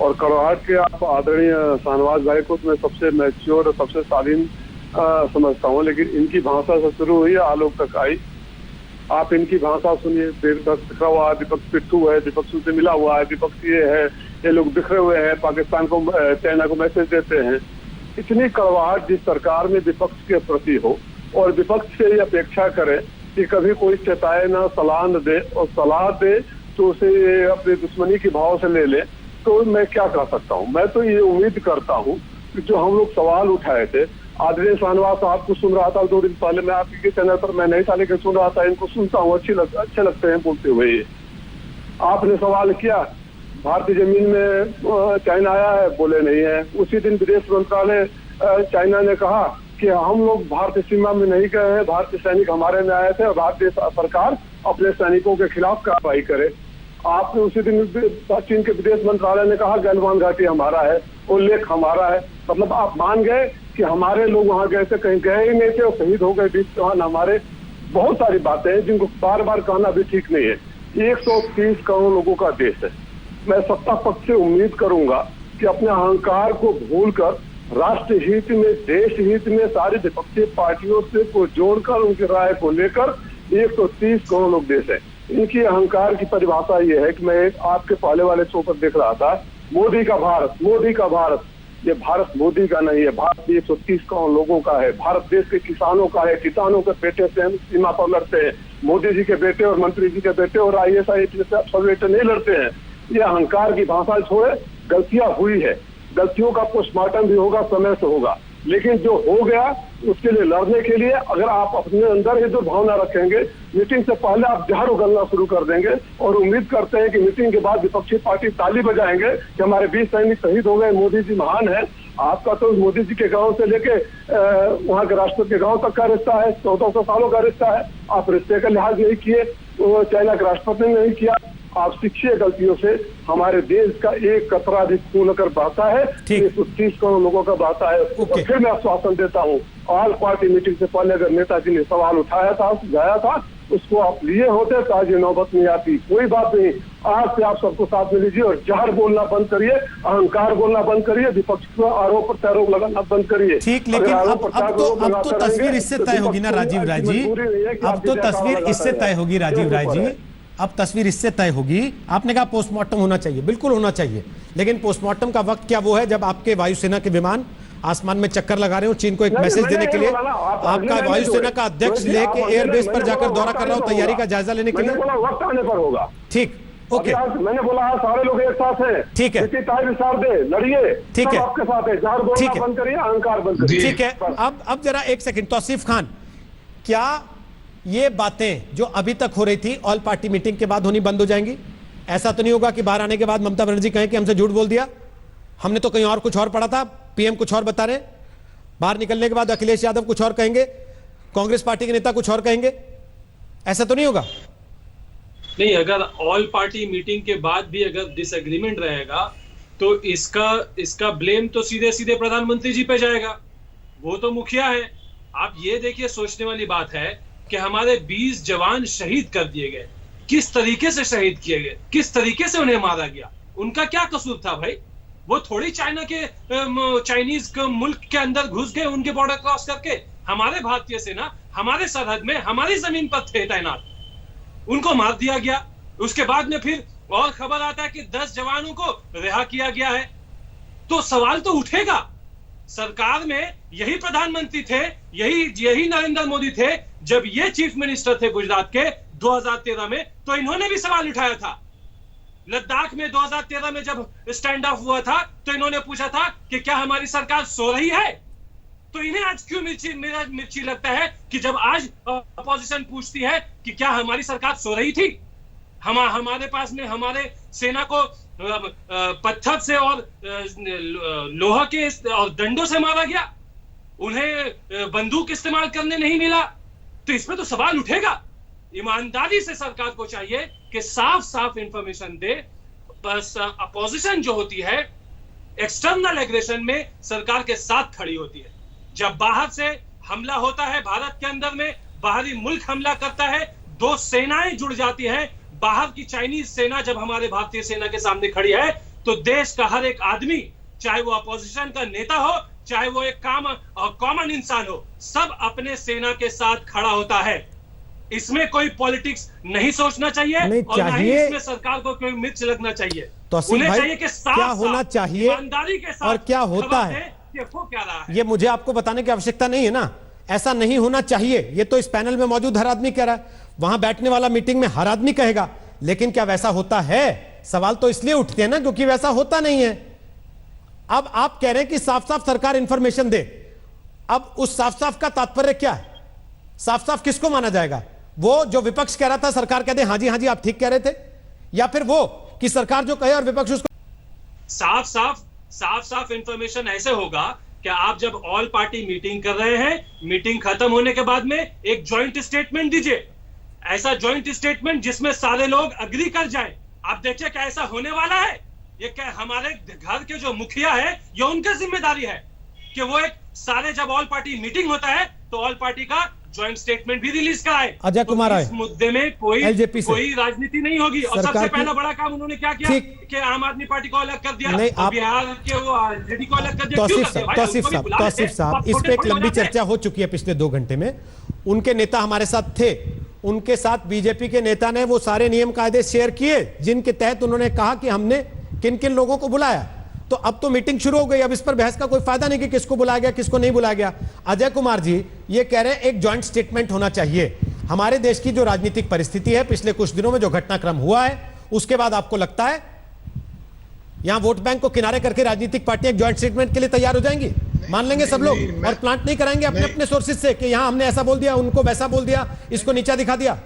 और कड़वाहट के आप आदरणीय शाहनवाज भाई को मैं सबसे मैच्योर और सबसे शालीन समझता हूँ, लेकिन इनकी भाषा से शुरू हुई है, आलोक तक आई। आप इनकी भाषा सुनिए। विपक्ष बिखरा हुआ है, विपक्ष पिट्ठू है, विपक्ष से मिला हुआ है, विपक्ष ये है, ये लोग बिखरे हुए हैं, पाकिस्तान को, चाइना को मैसेज देते हैं। इतनी कड़वाहट जिस सरकार में विपक्ष के प्रति हो और विपक्ष से ये अपेक्षा करे कि कभी कोई चेताए ना, सलाह न दे, और सलाह दे तो उसे अपनी दुश्मनी के भाव से ले ले, तो मैं क्या कर सकता हूँ? मैं तो ये उम्मीद करता हूँ कि जो हम लोग सवाल उठाए थे, आदरणीय शाहनवाज साहब को सुन रहा था 2 दिन पहले, मैं आपके चैनल पर मैं नहीं था लेकिन सुन रहा था, इनको सुनता हूँ, अच्छे लगते हैं बोलते हुए। आपने सवाल किया भारतीय जमीन में चाइना आया है, बोले नहीं है। उसी दिन विदेश मंत्रालय चाइना ने कहा कि हम लोग भारतीय सीमा में नहीं गए हैं, भारतीय सैनिक हमारे में आए थे और भारतीय सरकार अपने सैनिकों के खिलाफ कार्रवाई करे। आपने उसी दिन चीन के विदेश मंत्रालय ने कहा गलवान घाटी हमारा है, उल्लेख हमारा है। मतलब आप मान गए कि हमारे लोग वहां गए थे, कहीं गए ही नहीं थे और शहीद हो गए 20 जवान हमारे। बहुत सारी बातें हैं जिनको बार बार कहना भी ठीक नहीं है। 130 करोड़ लोगों का देश है। मैं सत्ता पक्ष से उम्मीद करूंगा कि अपने अहंकार को भूलकर राष्ट्र हित में, देश हित में सारी विपक्षी पार्टियों से को जोड़कर उनकी राय को लेकर 130 करोड़ लोग देश है। इनकी अहंकार की परिभाषा ये है कि मैं आपके पहले वाले शो पर देख रहा था, मोदी का भारत, मोदी का भारत। ये भारत मोदी का नहीं है, भारत 130 करोड़ लोगों का है। भारत देश के किसानों का है, किसानों के बेटे से हम सीमा पर लड़ते हैं। मोदी जी के बेटे और मंत्री जी के बेटे और IAS IPS सब बेटे नहीं लड़ते हैं। ये अहंकार की भाषा छोड़े, गलतियां हुई है। गलतियों का पोस्टमार्टम भी होगा, समय से होगा। लेकिन जो हो गया उसके लिए लड़ने के लिए अगर आप अपने अंदर ही दुर्भावना रखेंगे, मीटिंग से पहले आप जहर उगलना शुरू कर देंगे और उम्मीद करते हैं कि मीटिंग के बाद विपक्षी पार्टी ताली बजाएंगे कि हमारे 20 सैनिक शहीद हो गए, मोदी जी महान है। आपका तो मोदी जी के गांव से लेके वहां के राष्ट्रपति के गांव तक का रिश्ता है, 1400 सालों का रिश्ता है। आप रिश्ते का लिहाज नहीं किए, चाइना के राष्ट्रपति ने नहीं किया। आप शिक्षित गलतियों से हमारे देश का एक कतरा भी खून अगर बहता है, 30 करोड़ लोगों का बहता है। और फिर मैं आश्वासन देता हूँ, ऑल पार्टी मीटिंग से पहले अगर नेताजी ने सवाल उठाया था, सुझाया था, उसको आप लिए होते तो आज ये नौबत नहीं आती। कोई बात नहीं, आज से आप सबको साथ में लीजिए और जहर बोलना बंद करिए, अहंकार बोलना बंद करिए, विपक्ष को आरोप प्रत्यारोप लगाना बंद करिए। ठीक, लेकिन अब तो तस्वीर इससे तय होगी ना राजीव राय जी, अब तो तस्वीर इससे तय होगी राजीव राय जी, अब तस्वीर इससे तय होगी। आपने कहा पोस्टमार्टम होना चाहिए, बिल्कुल होना चाहिए, लेकिन पोस्टमार्टम का वक्त क्या वो है जब आपके वायुसेना के विमान आसमान में चक्कर लगा रहे हो चीन को एक मैसेज देने के लिए? आपका वायुसेना का अध्यक्ष लेके एयरबेस पर जाकर दौरा कर रहा हो तैयारी का जायजा लेने के लिए? वक्त आने पर होगा। ठीक, ओके, मैंने बोला सारे लोग एक साथ हैं, ठीक है, विचार दे, लड़िए, ठीक है, आपके साथ है, जहर बोलना बंद करिए, अहंकार बंद करिए। ठीक है, अब जरा एक सेकंड, तौसीफ खान, क्या ये बातें जो अभी तक हो रही थी ऑल पार्टी मीटिंग के बाद होनी बंद हो जाएंगी? ऐसा तो नहीं होगा कि बाहर आने के बाद ममता बनर्जी कहें कि हमसे झूठ बोल दिया, हमने तो कहीं और कुछ और पढ़ा था, पीएम कुछ और बता रहे, बाहर निकलने के बाद अखिलेश यादव कुछ और कहेंगे, कांग्रेस पार्टी के नेता कुछ और कहेंगे, ऐसा तो नहीं होगा? नहीं, अगर ऑल पार्टी मीटिंग के बाद भी अगर डिसएग्रीमेंट रहेगा तो इसका ब्लेम तो सीधे सीधे प्रधानमंत्री जी पे जाएगा, वो तो मुखिया है। आप ये देखिए, सोचने वाली बात है कि हमारे 20 जवान शहीद कर दिए गए, किस तरीके से शहीद किए गए, किस तरीके से उन्हें मारा गया, उनका क्या कसूर था भाई? वो थोड़ी चाइनीज मुल्क के अंदर घुस गए, उनके बॉर्डर क्रॉस करके। हमारे भारतीय सेना हमारे सरहद में हमारी जमीन पर थे तैनात, उनको मार दिया गया। उसके बाद में फिर और खबर आता है कि 10 जवानों को रिहा किया गया है, तो सवाल तो उठेगा। सरकार में यही प्रधानमंत्री थे, यही नरेंद्र मोदी थे जब ये चीफ मिनिस्टर थे गुजरात के 2013 में, तो इन्होंने भी सवाल उठाया था। लद्दाख में 2013 में जब स्टैंड ऑफ हुआ था तो इन्होंने पूछा था कि क्या हमारी सरकार सो रही है? तो इन्हें आज क्यों मिर्ची लगता है कि जब आज अपोजिशन पूछती है कि क्या हमारी सरकार सो रही थी? हमारे पास में हमारे सेना को पत्थर से और लोहा के और डंडों से मारा गया, उन्हें बंदूक इस्तेमाल करने नहीं मिला, तो इसमें तो सवाल उठेगा। ईमानदारी से सरकार को चाहिए कि साफ साफ इंफॉर्मेशन दे। बस अपोजिशन जो होती है एक्सटर्नल एग्रेशन में सरकार के साथ खड़ी होती है। जब बाहर से हमला होता है, भारत के अंदर में बाहरी मुल्क हमला करता है, दो सेनाएं जुड़ जाती हैं। बाहर की चाइनीज सेना जब हमारे भारतीय सेना के सामने खड़ी है तो देश का हर एक आदमी, चाहे वो अपोजिशन का नेता हो, चाहे वो एक कॉमन इंसान हो, सब अपने सेना के साथ खड़ा होता है। इसमें कोई पॉलिटिक्स नहीं सोचना चाहिए और ना ही इसमें सरकार को कोई मिर्च लगना चाहिए। तो उन्हें चाहिए कि क्या होना चाहिए ईमानदारी के साथ और क्या होता है, वो क्या रहा है, ये मुझे आपको बताने की आवश्यकता नहीं है ना। ऐसा नहीं होना चाहिए, ये तो इस पैनल में मौजूद हर आदमी कह रहा है, वहां बैठने वाला मीटिंग में हर आदमी कहेगा, लेकिन क्या वैसा होता है? सवाल तो इसलिए उठते हैं ना क्योंकि वैसा होता नहीं है। अब आप कह रहे हैं कि साफ साफ सरकार इंफॉर्मेशन दे, अब उस साफ साफ का तात्पर्य क्या है? साफ साफ किसको माना जाएगा? वो जो विपक्ष कह रहा था सरकार कह दे हाँ जी आप ठीक कह रहे थे, या फिर वो कि सरकार जो कहे और विपक्ष उसको? साफ साफ इंफॉर्मेशन ऐसे होगा कि आप जब ऑल पार्टी मीटिंग कर रहे हैं, मीटिंग खत्म होने के बाद में एक जॉइंट स्टेटमेंट दीजिए, ऐसा जॉइंट स्टेटमेंट जिसमें सारे लोग अग्री कर जाएं। आप देखिए क्या ऐसा होने वाला है? ये क्या हमारे घर के जो मुखिया है, ये उनकी जिम्मेदारी है कि वो एक सारे जब ऑल पार्टी मीटिंग होता है तो ऑल पार्टी का जॉइंट स्टेटमेंट भी रिलीज कराए। अजय कुमार तो इस मुद्दे में कोई राजनीति नहीं होगी। और सबसे पहला बड़ा काम उन्होंने क्या किया कि आम आदमी पार्टी को अलग कर दिया, तो बिहार के वो आरजेडी को अलग कर दिया। तौसीफ साहब, इस पे एक लंबी चर्चा हो चुकी है पिछले 2 घंटे में। उनके नेता हमारे साथ थे, उनके साथ बीजेपी के नेता ने वो सारे नियम कायदे शेयर किए जिनके तहत उन्होंने कहा कि हमने किन किन लोगों को बुलाया। तो अब तो मीटिंग शुरू हो गई, अब इस पर बहस का कोई फायदा नहीं कि किसको बुलाया गया किसको नहीं बुलाया गया। अजय कुमार जी ये कह रहे हैं एक जॉइंट स्टेटमेंट होना चाहिए। हमारे देश की जो राजनीतिक परिस्थिति है, पिछले कुछ दिनों में जो घटनाक्रम हुआ है, उसके बाद आपको लगता है यहाँ वोट बैंक को किनारे करके राजनीतिक पार्टियां ज्वाइंट स्टेटमेंट के लिए तैयार हो जाएंगी? मान लेंगे सब लोग और प्लांट नहीं कराएंगे अपने अपने सोर्सेज से कि यहाँ हमने ऐसा बोल दिया, उनको वैसा बोल दिया, इसको नीचा दिखा दिया?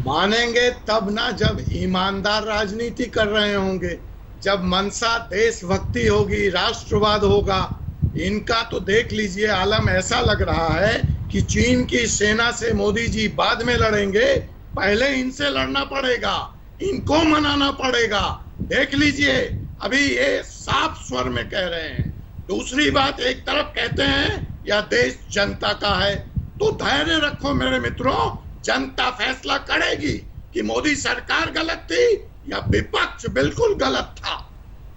मानेंगे तब ना जब ईमानदार राजनीति कर रहे होंगे, जब मनसा देशभक्ति होगी, राष्ट्रवाद होगा। इनका तो देख लीजिए आलम ऐसा लग रहा है कि चीन की सेना से मोदी जी बाद में लड़ेंगे, पहले इनसे लड़ना पड़ेगा, इनको मनाना पड़ेगा। देख लीजिए अभी ये साफ स्वर में कह रहे हैं। दूसरी बात, एक तरफ कहते हैं यह देश जनता का है, तो धैर्य रखो मेरे मित्रों, जनता फैसला करेगी कि मोदी सरकार गलत थी या विपक्ष बिल्कुल गलत था।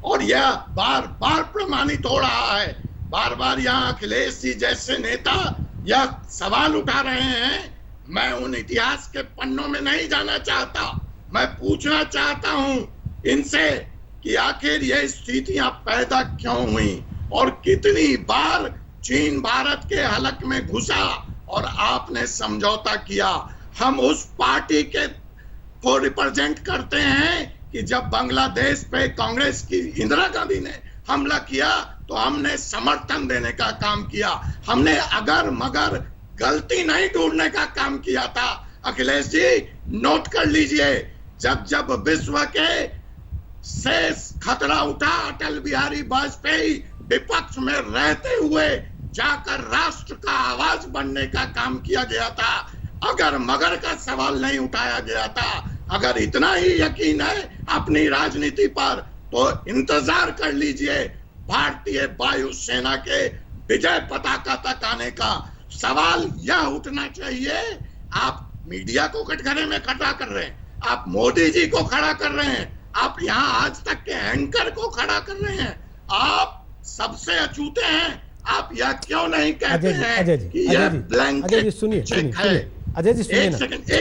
और यह बार बार प्रमाणित हो रहा है। बार बार यहाँ अखिलेश जी जैसे नेता यह सवाल उठा रहे हैं। मैं उन इतिहास के पन्नों में नहीं जाना चाहता, मैं पूछना चाहता हूं इनसे कि आखिर ये स्थितियां पैदा क्यों हुई और कितनी बार चीन भारत के हलक में घुसा और आपने समझौता किया। हम उस पार्टी के को रिप्रेजेंट करते हैं कि जब बांग्लादेश पे कांग्रेस की इंदिरा गांधी ने हमला किया तो हमने समर्थन देने का काम किया, हमने अगर मगर गलती नहीं ढूंढने का काम किया था। अखिलेश जी नोट कर लीजिए, जब जब विश्व के से खतरा उठा, अटल बिहारी वाजपेयी विपक्ष में रहते हुए जाकर राष्ट्र का आवाज बनने का काम किया गया था। अगर मगर का सवाल नहीं उठाया गया था। अगर इतना ही यकीन है अपनी राजनीति पर तो इंतजार कर लीजिए भारतीय वायुसेना के विजय पताका तक आने का। सवाल यह उठना चाहिए, आप मीडिया को कटघरे में खड़ा कर रहे हैं, आप मोदी जी को खड़ा कर रहे हैं, आप यहाँ आज तक के एंकर को खड़ा कर रहे हैं, आप सबसे अछूते हैं। आप यह क्यों नहीं कहते हैं कि यह ब्लैंकेट चेक है? अजय जी सुनिए ना,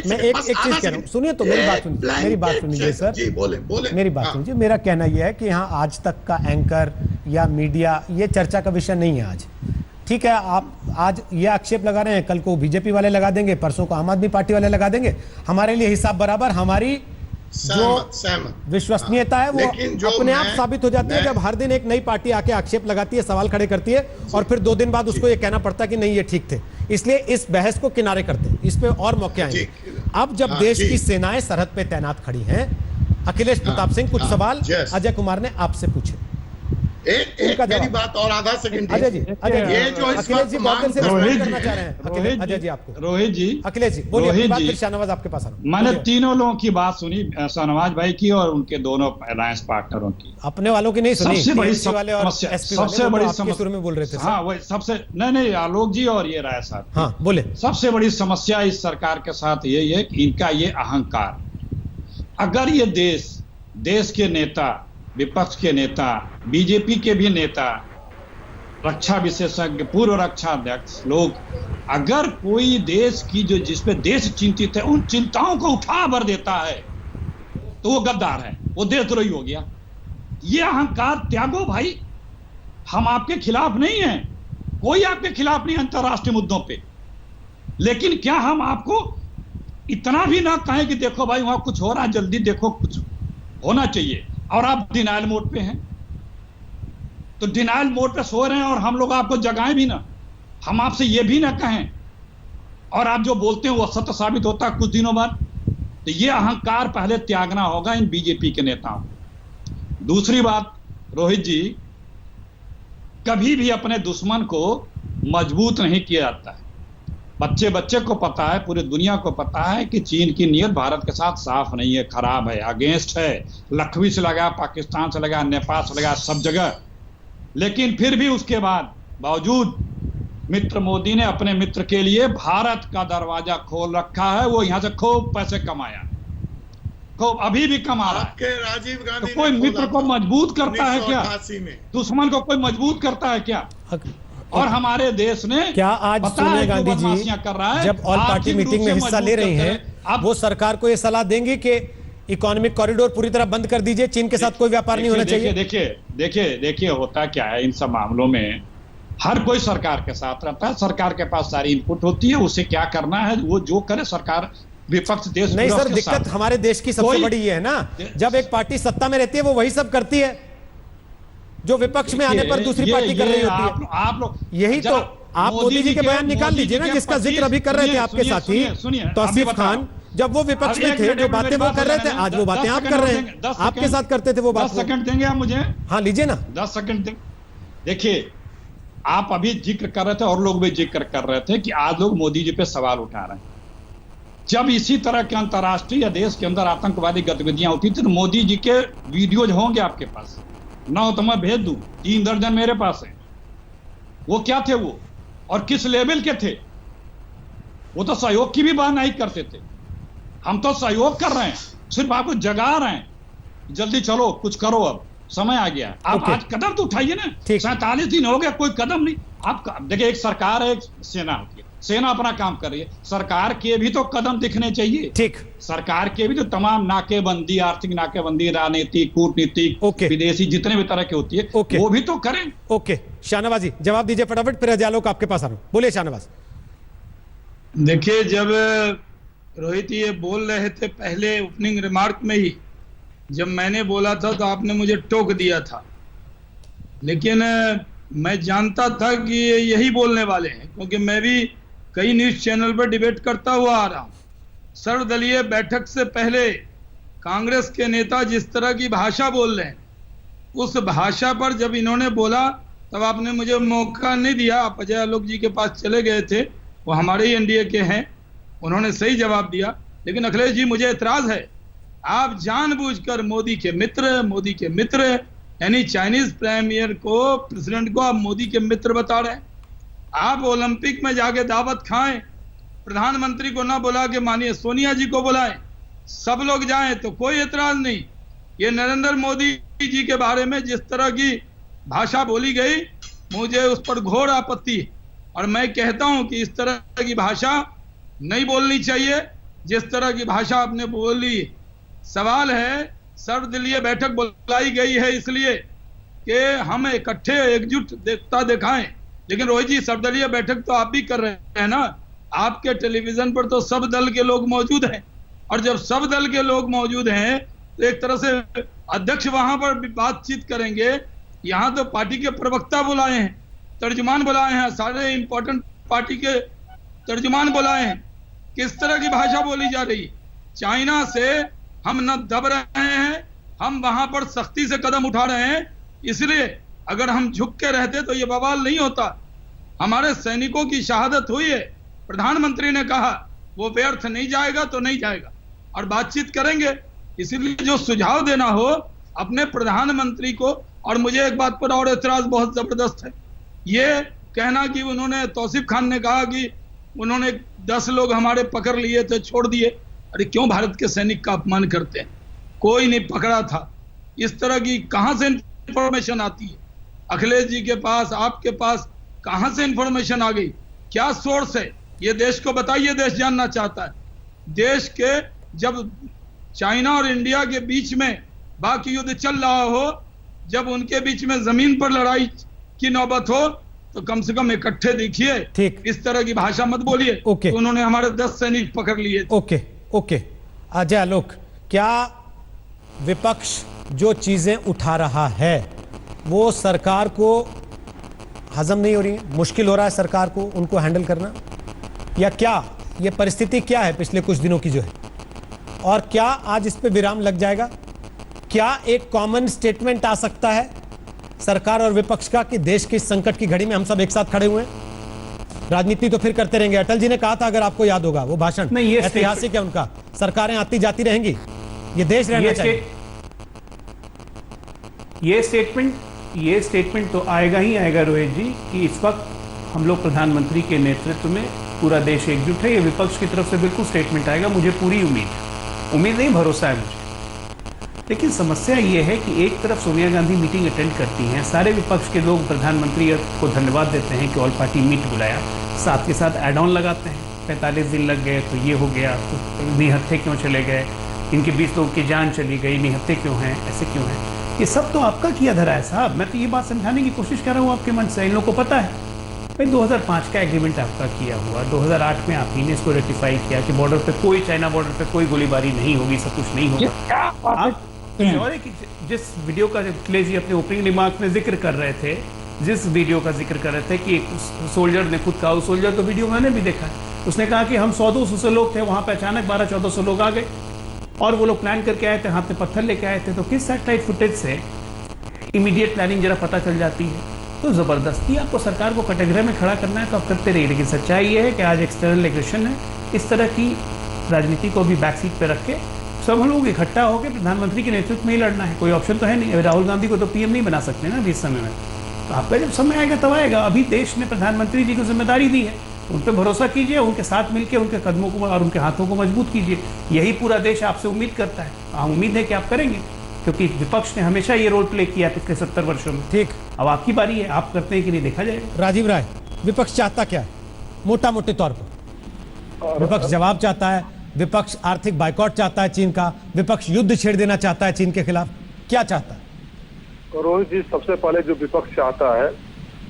मैं एक चीज कह रहा हूँ, सुनिए तो मेरी बात सुनिए, मेरी बात सुनिए सर जी, बोले मेरी बात सुनिए। मेरा कहना यह है कि यहाँ आज तक का एंकर या मीडिया ये चर्चा का विषय नहीं है आज। ठीक है, आप आज ये आक्षेप लगा रहे हैं, कल को बीजेपी वाले लगा देंगे, परसों को आम आदमी पार्टी वाले लगा देंगे। हमारे लिए हिसाब बराबर, हमारी जो विश्वसनीयता है वो अपने आप साबित हो जाती है जब हर दिन एक नई पार्टी आके आक्षेप लगाती है, सवाल खड़े करती है और फिर 2 दिन बाद उसको ये कहना पड़ता है कि नहीं ये ठीक थे। इसलिए इस बहस को किनारे करते हैं, इस पे और मौके आएंगे। अब जब देश की सेनाएं सरहद पे तैनात खड़ी हैं, अखिलेश प्रताप सिंह कुछ सवाल अजय कुमार ने आपसे पूछे। एक मेरी बात और आधा सेकंड। अजय जी, ये जो अखिलेश जी बहुत देर से रिस्पॉन्ड करना चाह रहे हैं। अजय जी आपको, रोहित जी, अखिलेश जी बोलिए अपनी बात, फिर शाहनवाज आपके पास आना। मैंने तीनों लोगों की बात सुनी, शाहनवाज भाई की और उनके दोनों अलायंस पार्टनरों की। अपने वालों की नहीं सुनी, सबसे बड़ी समस्या, सबसे बड़ी समस्या शुरू में बोल रहे थे। हाँ वही सबसे, नहीं आलोक जी और ये राय साहब, हाँ बोले। सबसे बड़ी समस्या इस सरकार के साथ यही है कि इनका ये अहंकार। अगर ये देश के नेता, विपक्ष के नेता, बीजेपी के भी नेता, रक्षा विशेषज्ञ, पूर्व रक्षा अध्यक्ष लोग, अगर कोई देश की जो जिसपे देश चिंतित है उन चिंताओं को उठा भर देता है तो वो गद्दार है, वो देशद्रोही हो गया। ये अहंकार त्यागो भाई, हम आपके खिलाफ नहीं हैं, कोई आपके खिलाफ नहीं अंतरराष्ट्रीय मुद्दों पे, लेकिन क्या हम आपको इतना भी ना कहें कि देखो भाई वहां कुछ हो रहा है, जल्दी देखो, कुछ होना चाहिए, और आप डिनाइल मोड पे हैं। तो डिनाइल मोड पे सो रहे हैं और हम लोग आपको जगाएं भी ना, हम आपसे ये भी ना कहें और आप जो बोलते हैं वो सत्य साबित होता है कुछ दिनों बाद। तो ये अहंकार पहले त्यागना होगा इन बीजेपी के नेताओं। दूसरी बात रोहित जी, कभी भी अपने दुश्मन को मजबूत नहीं किया जाता है। बच्चे को पता है, पूरी दुनिया को पता है कि चीन की नीयत भारत के साथ साफ नहीं है, खराब है, अगेंस्ट है, लखवी से लगा, पाकिस्तान से लगा, नेपाल से लगा, सब जगह। लेकिन फिर भी उसके बावजूद मित्र मोदी ने अपने मित्र के लिए भारत का दरवाजा खोल रखा है। वो यहां से खूब पैसे कमाया, खूब अभी भी कमा रहा है। राजीव गांधी तो कोई मित्र को मजबूत करता है क्या? दुश्मन को कोई मजबूत करता है क्या? और हमारे देश ने क्या आज सोनिया गांधी जी कर रहा है, जब ऑल पार्टी मीटिंग में हिस्सा ले रही हैं, अब वो सरकार को ये सलाह देंगे कि इकोनॉमिक कॉरिडोर पूरी तरह बंद कर दीजिए, चीन के साथ कोई व्यापार नहीं होना चाहिए? देखिए होता क्या है इन सब मामलों में, हर कोई सरकार के साथ रहता है, सरकार के पास सारी इनपुट होती है, उसे क्या करना है वो जो करे सरकार विपक्ष देश नहीं पूरा सर, उसके दिक्कत साथ। हमारे देश की सबसे कोई- बड़ी ये है ना, जब एक पार्टी सत्ता में रहती है वो वही सब करती है जो विपक्ष में आने पर दूसरी पार्टी कर रही होती है। आप लोग यही तो आप मोदी जी के बयान निकाल लीजिए ना, जिसका जिक्र अभी कर रहे थे आपके साथी तौसीफ खान, जब वो विपक्ष में थे, जो बातें वो कर रहे थे, आज वो बातें आप कर रहे हैं, आपके साथ करते थे वो बात। 10 सेकंड देंगे आप मुझे? हाँ लीजिए ना। 10 सेकंड देंगे। देखिए, आप अभी जिक्र कर रहे थे और लोग भी जिक्र कर रहे थे कि आज लोग मोदी जी पे सवाल उठा रहे हैं। जब इसी तरह के अंतर्राष्ट्रीय देश के अंदर आतंकवादी गतिविधियां होती थी तो मोदी जी के वीडियोज होंगे आपके पास, ना हो तो मैं भेज दूं, 3 दर्जन मेरे पास है। वो क्या थे वो, और किस लेवल के थे? वो तो सहयोग की भी बात नहीं करते थे। हम तो सहयोग कर रहे हैं, सिर्फ आपको जगा रहे हैं, जल्दी चलो कुछ करो, अब समय आ गया। आप आज कदम तो उठाइए ना। 47 दिन हो गया, कोई कदम नहीं। आप देखिए, एक सरकार है, एक सेना होती है, सेना अपना काम कर रही है, सरकार के भी तो कदम दिखने चाहिए। ठीक, सरकार के भी तो तमाम नाकेबंदी, आर्थिक नाकेबंदी, राजनीतिक, कूटनीतिक, विदेशी जितने भी तरह की होती है, वो भी तो करें। ओके, शाहनवाज जी जवाब दीजिए फटाफट, फिर अजय आपके पास आ रहा हूं। बोलिए शाहनवाज। देखिए, जब रोहित ये बोल रहे थे पहले ओपनिंग रिमार्क में ही, जब मैंने बोला था तो आपने मुझे टोक दिया था, लेकिन मैं जानता था कि ये यही बोलने वाले हैं, क्योंकि मैं भी कई न्यूज चैनल पर डिबेट करता हुआ आ रहा हूं। सर्वदलीय बैठक से पहले कांग्रेस के नेता जिस तरह की भाषा बोल रहे हैं, उस भाषा पर जब इन्होंने बोला तब आपने मुझे मौका नहीं दिया। आप अजय आलोक जी के पास चले गए थे, वो हमारे ही एनडीए के हैं, उन्होंने सही जवाब दिया। लेकिन अखिलेश जी, मुझे एतराज है, आप जानबूझकर मोदी के मित्र यानी चाइनीज प्रीमियर को, प्रेसिडेंट को आप मोदी के मित्र बता रहे हैं। आप ओलंपिक में जाके दावत खाएं, प्रधानमंत्री को ना बुला के मानिए सोनिया जी को बुलाएं, सब लोग जाएं तो कोई एतराज नहीं। ये नरेंद्र मोदी जी के बारे में जिस तरह की भाषा बोली गई, मुझे उस पर घोर आपत्ति है, और मैं कहता हूं कि इस तरह की भाषा नहीं बोलनी चाहिए जिस तरह की भाषा आपने बोली। सवाल है, सर्वदलीय बैठक बुलाई गई है इसलिए कि हम इकट्ठे एकजुट दिखाएं, लेकिन रोहित जी, सर्वदलीय बैठक तो आप भी कर रहे हैं ना। आपके टेलीविजन पर तो सब दल के लोग मौजूद हैं, और जब सब दल के लोग मौजूद हैं तो एक तरह से अध्यक्ष वहां पर बातचीत करेंगे। यहाँ तो पार्टी के प्रवक्ता बुलाए हैं, तर्जुमान बुलाए हैं, सारे इंपॉर्टेंट पार्टी के तर्जुमान बुलाए हैं। किस तरह की भाषा बोली जा रही? चाइना से हम न दब रहे हैं, हम वहां पर सख्ती से कदम उठा रहे हैं, इसलिए अगर हम झुक के रहते तो ये बवाल नहीं होता। हमारे सैनिकों की शहादत हुई है, प्रधानमंत्री ने कहा वो व्यर्थ नहीं जाएगा तो नहीं जाएगा, और बातचीत करेंगे। इसीलिए जो सुझाव देना हो अपने प्रधानमंत्री को। और मुझे एक बात पर और एतराज बहुत जबरदस्त है, ये कहना कि उन्होंने, तौसीफ खान ने कहा कि उन्होंने 10 लोग हमारे पकड़ लिए थे, छोड़ दिए। अरे क्यों भारत के सैनिक का अपमान करते हैं? कोई नहीं पकड़ा था। इस तरह की कहां से इंफॉर्मेशन आती है? अखिलेश जी के पास, आपके पास कहां से इंफॉर्मेशन आ गई? क्या सोर्स है? ये देश को बताइए, देश जानना चाहता है। देश के जब चाइना और इंडिया के बीच में बाकी युद्ध चल रहा हो, जब उनके बीच में जमीन पर लड़ाई की नौबत हो, तो कम से कम इकट्ठे दिखिए। ठीक, इस तरह की भाषा मत बोलिए। ओके, तो उन्होंने हमारे 10 सैनिक पकड़ लिए। ओके ओके, अजय आलोक, क्या विपक्ष जो चीजें उठा रहा है वो सरकार को हजम नहीं हो रही है? मुश्किल हो रहा है सरकार को उनको हैंडल करना, या क्या ये परिस्थिति क्या है पिछले कुछ दिनों की जो है, और क्या आज इस पे विराम लग जाएगा? क्या एक कॉमन स्टेटमेंट आ सकता है सरकार और विपक्ष का कि देश की संकट की घड़ी में हम सब एक साथ खड़े हुए हैं? राजनीति तो फिर करते रहेंगे। अटल जी ने कहा था, अगर आपको याद होगा, वो भाषण ऐतिहासिक है उनका, सरकारें आती जाती रहेंगी, ये देश रहना चाहिए। ये स्टेटमेंट तो आएगा ही आएगा रोहित जी, कि इस वक्त हम लोग प्रधानमंत्री के नेतृत्व में पूरा देश एकजुट है। ये विपक्ष की तरफ से बिल्कुल स्टेटमेंट आएगा, मुझे पूरी उम्मीद नहीं, भरोसा है मुझे। लेकिन समस्या ये है कि एक तरफ सोनिया गांधी मीटिंग अटेंड करती हैं, सारे विपक्ष के लोग प्रधानमंत्री को धन्यवाद देते हैं कि ऑल पार्टी मीट बुलाया, साथ के साथ एड ऑन लगाते हैं, 45 दिन लग गए तो ये हो गया, तो निहत्थे क्यों चले गए, इनके 20 लोगों की जान चली गई, निहत्थे क्यों हैं, ऐसे क्यों हैं? ये सब तो आपका किया धरा है साहब। मैं तो ये बात समझाने की कोशिश कर रहा हूँ आपके मन से, इन लोगों को पता है, भाई 2005 का एग्रीमेंट आपका किया हुआ, 2008 में आप ही ने इसको रेटिफाई किया कि बॉर्डर पे कोई, चाइना बॉर्डर पे कोई गोलीबारी नहीं होगी, सब कुछ नहीं होगा। आप और एक जिस वीडियो का अखिलेश जी अपने ओपनिंग रिमार्क में जिक्र कर रहे थे, जिस वीडियो का जिक्र कर रहे थे कि एक सोल्जर ने खुद कहा, उस सोल्जर तो वीडियो मैंने भी देखा है, उसने कहा कि हम 100-200 लोग थे वहां पे, अचानक 1200-1400 लोग आ गए और वो लोग प्लान करके आए थे, हाथ में पत्थर लेके आए थे। तो किस सैटेलाइट फुटेज से इमीडिएट प्लानिंग जरा पता चल जाती है? तो जबरदस्ती आपको सरकार को कैटेगरी में खड़ा करना है तो आप करते रहिए, लेकिन सच्चाई ये है कि आज एक्सटर्नल एग्रेशन है। इस तरह की राजनीति को भी बैक सीट पे रख के सब लोग इकट्ठा होकर प्रधानमंत्री के नेतृत्व में ही लड़ना है, कोई ऑप्शन तो है नहीं। राहुल गांधी को तो पीएम नहीं बना सकते ना अभी इस समय में, तो आपका जब समय आएगा तब आएगा। अभी देश ने प्रधानमंत्री जी को जिम्मेदारी दी है, उन पर भरोसा कीजिए, उनके साथ मिलकर उनके कदमों को और उनके हाथों को मजबूत कीजिए। यही पूरा देश आपसे उम्मीद करता है। उम्मीद है कि आप करेंगे, क्योंकि विपक्ष ने हमेशा ये रोल प्ले किया पिछले 70 वर्षों में। ठीक, अब आपकी बारी है, आप करते हैं कि नहीं देखा जाएगा। राजीव राय, विपक्ष चाहता क्या है मोटा मोटे तौर पर? विपक्ष जवाब चाहता है, विपक्ष आर्थिक बाइकॉट चाहता है चीन का, विपक्ष युद्ध छेड़ देना चाहता है चीन के खिलाफ, क्या चाहता है? रोहित जी, सबसे पहले जो विपक्ष चाहता है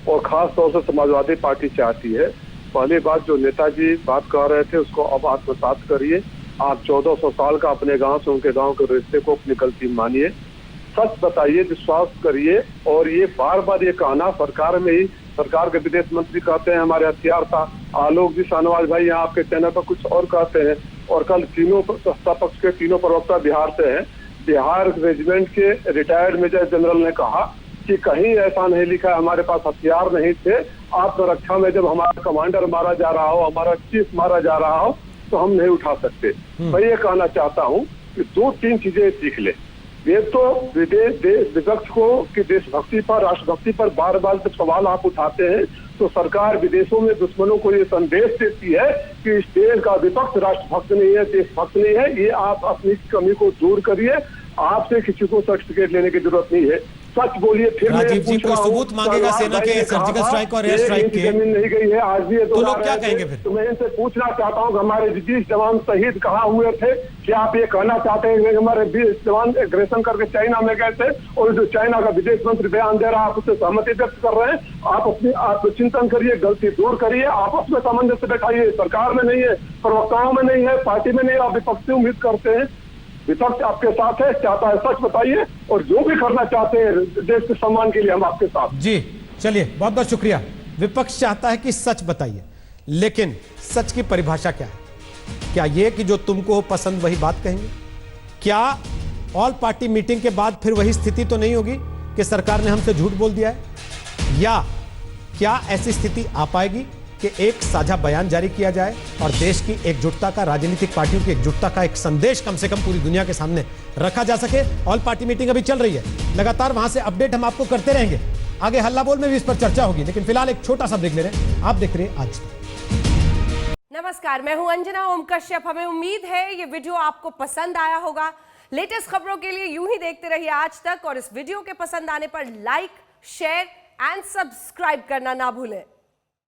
और खास तौर से समाजवादी पार्टी चाहती है, पहली बात जो नेताजी बात कर रहे थे उसको अब आत्मसात करिए। आप 1400 साल का अपने गांव से उनके गांव के रिश्ते को अपनी गलती मानिए, सच बताइए, विश्वास करिए। और ये बार बार ये कहना सरकार में ही, सरकार के विदेश मंत्री कहते हैं हमारे हथियार था, आलोक जी शाहनवाज भाई यहाँ आपके चैनल पर कुछ और कहते हैं, और कल तीनों सत्ता पक्ष के तीनों प्रवक्ता बिहार से हैं। बिहार रेजिमेंट के रिटायर्ड मेजर जनरल ने कहा कि कहीं ऐसा नहीं लिखा हमारे पास हथियार नहीं थे, आत्मरक्षा में जब हमारा कमांडर मारा जा रहा हो, हमारा चीफ मारा जा रहा हो, तो हम नहीं उठा सकते। मैं ये कहना चाहता हूँ कि 2-3 चीजें सीख ले। ये तो विपक्ष को कि देशभक्ति पर, राष्ट्रभक्ति पर बार बार जब सवाल आप उठाते हैं तो सरकार विदेशों में दुश्मनों को ये संदेश देती है कि इस देश का विपक्ष राष्ट्रभक्त नहीं है, देशभक्त नहीं है। ये आप अपनी कमी को दूर करिए, आपसे किसी को सर्टिफिकेट लेने की जरूरत नहीं है, सच बोलिए। फिर राजीव जी कोई सबूत मांगेगा सेना के सर्जिकल स्ट्राइक और एयर स्ट्राइक के, जमीन नहीं गई है आज भी, तो लोग क्या कहेंगे फिर? तो मैं इनसे पूछना चाहता हूँ कि हमारे 20 जवान शहीद कहाँ हुए थे? क्या आप ये कहना चाहते हैं कि हमारे 20 जवान एग्रेशन करके चाइना में गए थे और जो चाइना का विदेश मंत्री बयान दे रहा है आप उससे सहमति व्यक्त कर रहे हैं? आप चिंतन करिए, गलती दूर करिए, आपस में सामंजस्य बैठाइए। सरकार में नहीं है, प्रवक्ताओं में नहीं है, पार्टी में नहीं, आप विपक्ष से उम्मीद करते हैं। विपक्ष आपके साथ है, चाहता है सच बताइए, और जो भी करना चाहते हैं देश के सम्मान के लिए हम आपके साथ। जी चलिए, बहुत बहुत शुक्रिया। विपक्ष चाहता है कि सच बताइए, लेकिन सच की परिभाषा क्या है? क्या यह कि जो तुमको पसंद वही बात कहेंगे? क्या ऑल पार्टी मीटिंग के बाद फिर वही स्थिति तो नहीं होगी कि सरकार ने हमसे झूठ बोल दिया है? या क्या ऐसी स्थिति आ पाएगी कि एक साझा बयान जारी किया जाए और देश की एकजुटता का, राजनीतिक पार्टियों की एकजुटता का एक संदेश कम से कम पूरी दुनिया के सामने रखा जा सके? ऑल पार्टी मीटिंग अभी चल रही है, लगातार वहां से अपडेट हम आपको करते रहेंगे। आगे हल्ला बोल में भी इस पर चर्चा होगी, लेकिन फिलहाल एक छोटा सा ब्रेक ले रहे हैं। आप देख रहे हैं आज। नमस्कार, मैं हूं अंजना ओम कश्यप। हमें उम्मीद है ये वीडियो आपको पसंद आया होगा। लेटेस्ट खबरों के लिए यूं ही देखते रहिए आज तक, और इस वीडियो के पसंद आने पर लाइक, शेयर एंड सब्सक्राइब करना ना भूलें।